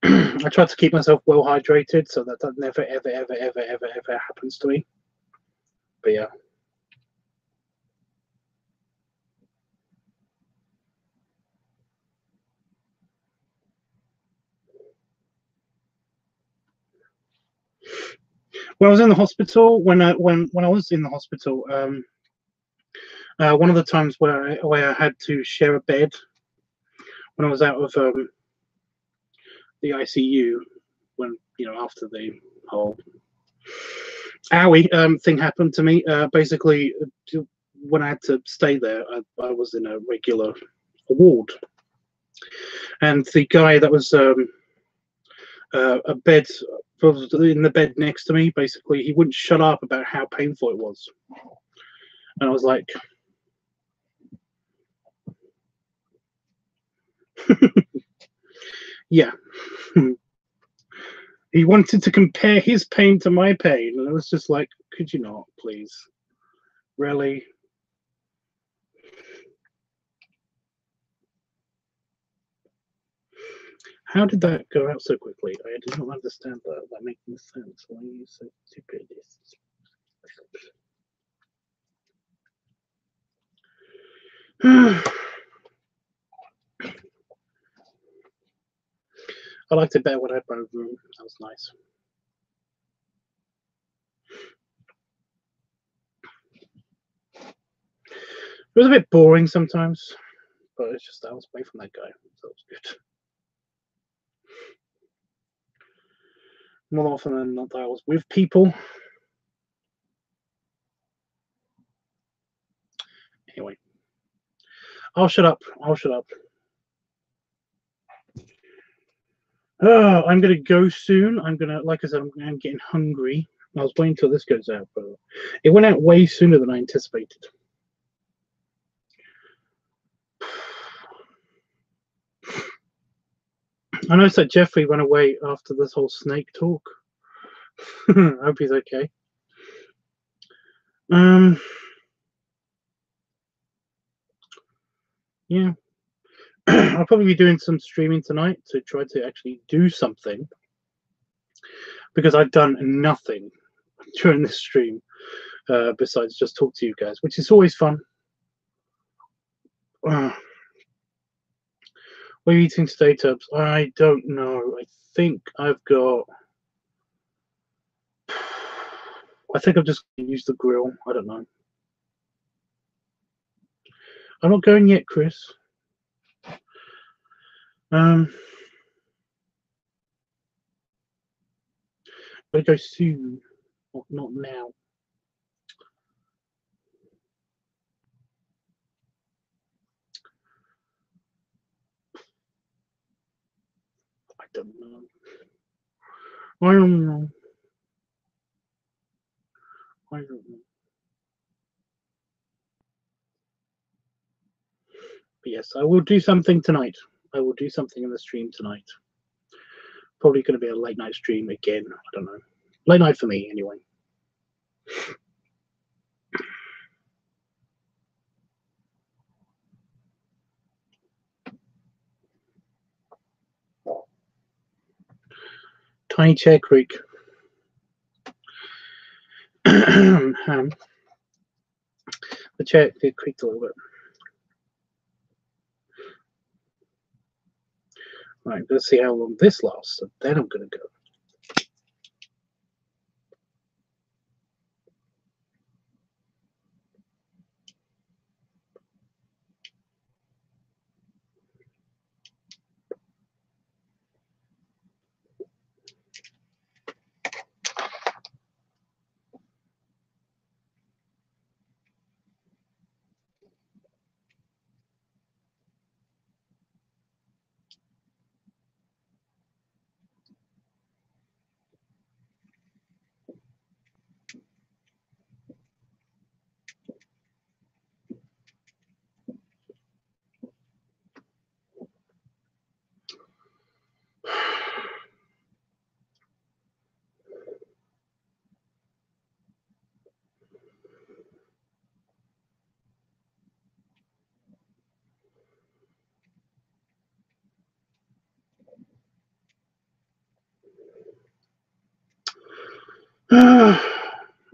I try to keep myself well hydrated so that never ever happens to me. But yeah. When I was in the hospital, when I was in the hospital, one of the times where I had to share a bed when I was out of the ICU, when after the whole owie thing happened to me, basically when I had to stay there, I was in a regular ward, and the guy that was a bed was in the bed next to me. Basically, he wouldn't shut up about how painful it was. And I was like, yeah. He wanted to compare his pain to my pain. And I was just like, could you not, please? Really? How did that go out so quickly? I did not understand that. That makes no sense. Why are you so stupid? I liked it better when I had my own room. That was nice. It was a bit boring sometimes, but it's just I was away from that guy, so it was good. More often than not, I was with people. Anyway, I'll shut up. I'll shut up. Oh, I'm gonna go soon. I'm gonna, like I said, I'm getting hungry. I was waiting until this goes out, but it went out way sooner than I anticipated. I noticed that Jeffrey went away after this whole snake talk. I hope he's okay. Yeah. I'll probably be doing some streaming tonight to try to actually do something, because I've done nothing during this stream besides just talk to you guys, which is always fun. What are you eating today, Tubbs? I don't know. I think I've just used the grill. I don't know. I'm not going yet, Chris. I'll go soon, not now. I don't know. I don't know. I don't know. But yes, I will do something tonight. I will do something in the stream tonight. Probably going to be a late night stream again. I don't know. Late night for me, anyway. Tiny Chair Creek. The chair creaked a little bit. Right, let's see how long this lasts, and then I'm going to go.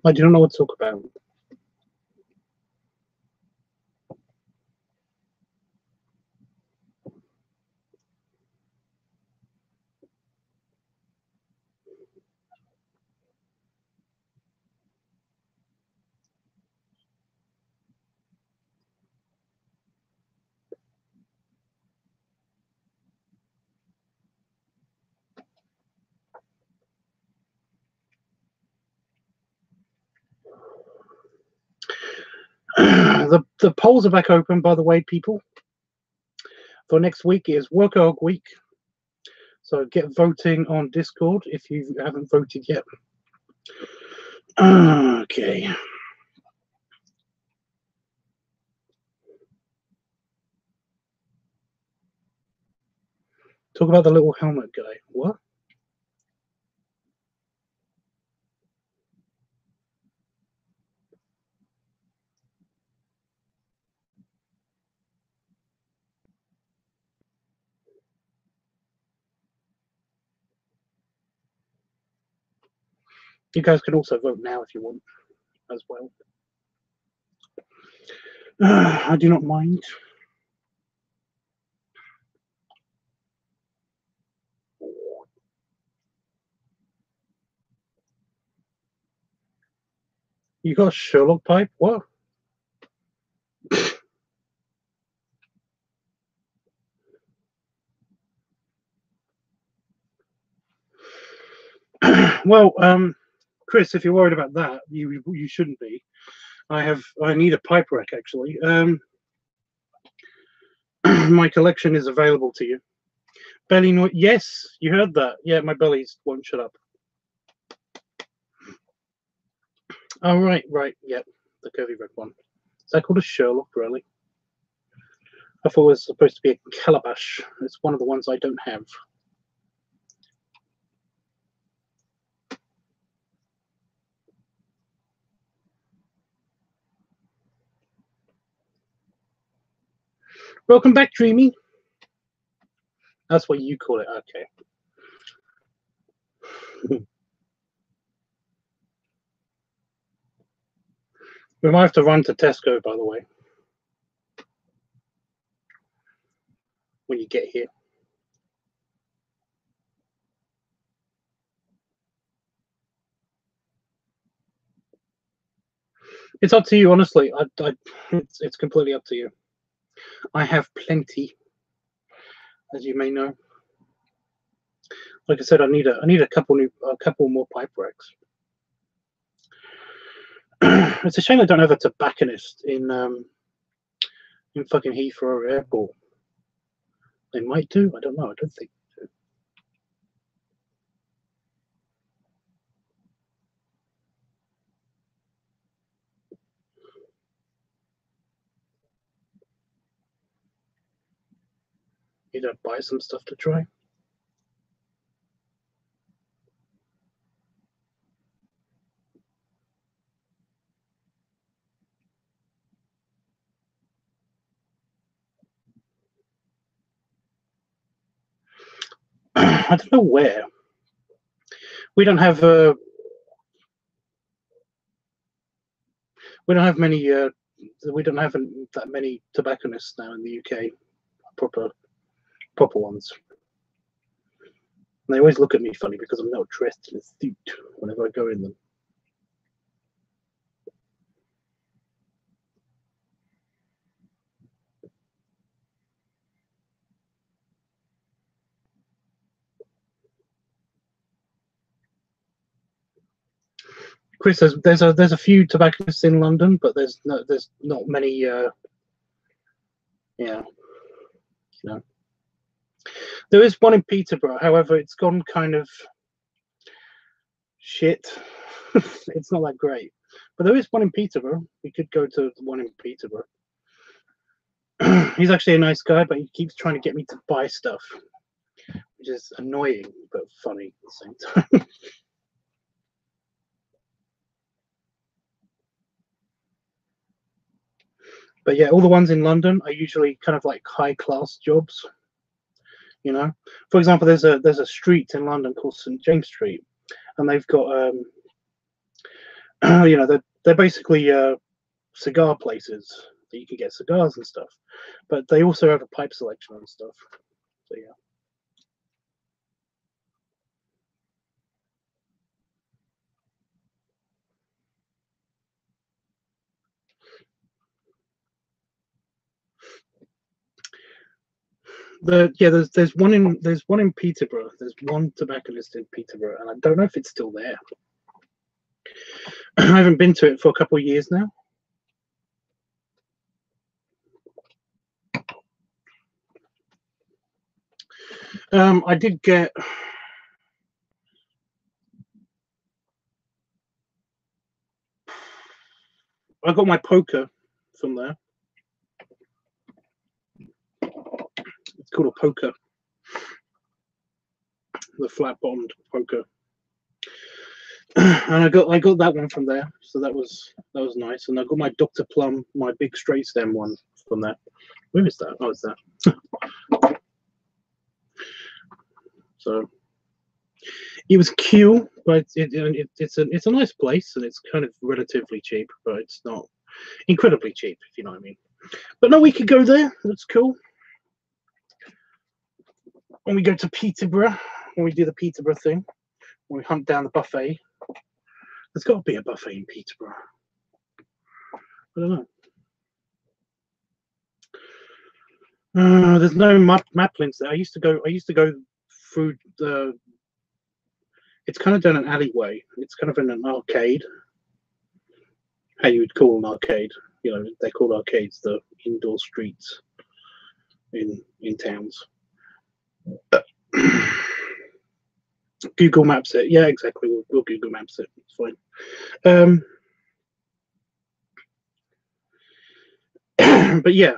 I don't know what to talk about. The polls are back open, by the way, people. For next week is Workaholic Week. So get voting on Discord if you haven't voted yet. Okay. Talk about the little helmet guy. What? You guys can also vote now if you want as well. I do not mind. You got a Sherlock pipe? What? Well, Chris, if you're worried about that, you shouldn't be. I need a pipe rack actually. My collection is available to you. Belly noise. Yes, you heard that. Yeah, my bellies won't shut up. Oh right. Yep, the curvy red one. Is that called a Sherlock? Really? I thought it was supposed to be a calabash. It's one of the ones I don't have. Welcome back, Dreamy. That's what you call it. Okay. We might have to run to Tesco, by the way, when you get here. It's up to you, honestly. It's completely up to you. I have plenty, as you may know. Like I said, I need a couple more pipe racks. It's a shame I don't have a tobacconist in fucking Heathrow Airport. They might do. I don't know. I don't think they do. Need to buy some stuff to try. I don't know where. We don't have we don't have many we don't have that many tobacconists now in the UK. Proper ones. And they always look at me funny because I'm not dressed in a suit whenever I go in them. Chris says there's a few tobacconists in London, but there's not many. Yeah, you know, there is one in Peterborough. However, it's gone kind of shit. It's not that great, but there is one in Peterborough. We could go to the one in Peterborough. He's actually a nice guy, but he keeps trying to get me to buy stuff, which is annoying but funny at the same time. But yeah, all the ones in London are usually kind of like high class jobs. You know, for example, there's a street in London called St James Street, and they've got you know, they're basically cigar places that you can get cigars and stuff, but they also have a pipe selection and stuff. So yeah. There's one in Peterborough. There's one tobacconist in Peterborough, and I don't know if it's still there. I haven't been to it for a couple of years now. I did get. I got my poker from there. It's called a poker. The flat bottomed poker. And I got that one from there, so that was nice. And I got my Dr. Plum, my big straight stem one from there. Where is that? Oh, it's that. So it was cute, but it's a nice place, and it's kind of relatively cheap, but it's not incredibly cheap, if you know what I mean. But no, we could go there. That's cool. When we go to Peterborough, when we do the Peterborough thing, when we hunt down the buffet. There's got to be a buffet in Peterborough. I don't know. There's no Maplins there. I used to go through the. It's kind of down an alleyway. It's kind of in an arcade. How you would call an arcade? You know, they call arcades the indoor streets in towns. Google Maps it. Yeah, exactly. We'll Google Maps it. It's fine. But yeah,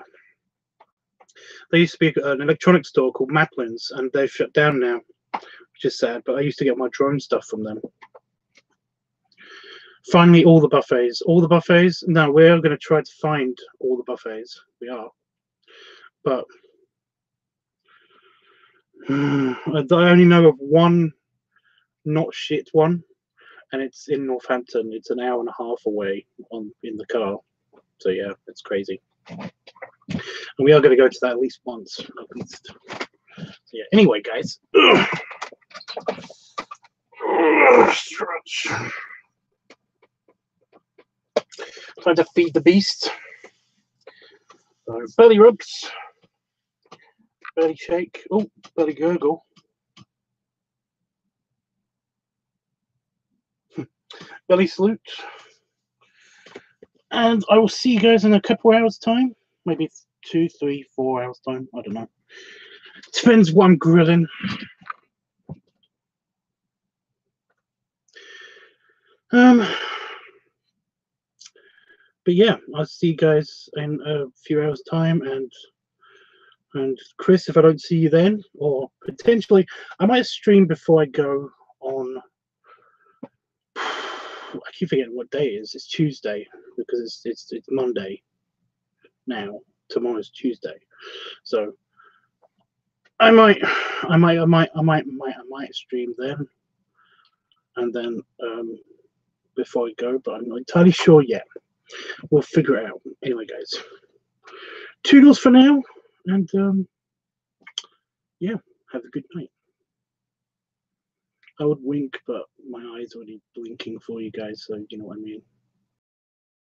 there used to be an electronics store called Maplin's, and they've shut down now, which is sad. But I used to get my drone stuff from them. Finally, all the buffets. No, we're going to try to find all the buffets. We are, but I only know of one not shit one, and it's in Northampton. It's an hour and a half away in the car. So yeah, it's crazy. And we are going to go to that at least once. At least. So yeah. Anyway, guys. Stretch. Trying to feed the beast. So belly rubs. Belly shake. Oh, belly gurgle. Belly salute. And I will see you guys in a couple hours time. Maybe 2, 3, 4 hours time. I don't know. Depends what I'm grilling. But yeah, I'll see you guys in a few hours time, and Chris, if I don't see you then, or potentially I might stream before I go on. I keep forgetting what day it is. It's Tuesday because it's Monday now. Tomorrow's Tuesday, so I might stream then, and then before I go, but I'm not entirely sure yet. We'll figure it out. Anyway, guys, toodles for now, and yeah, have a good night. I would wink, but my eyes are already blinking for you guys, so you know what I mean.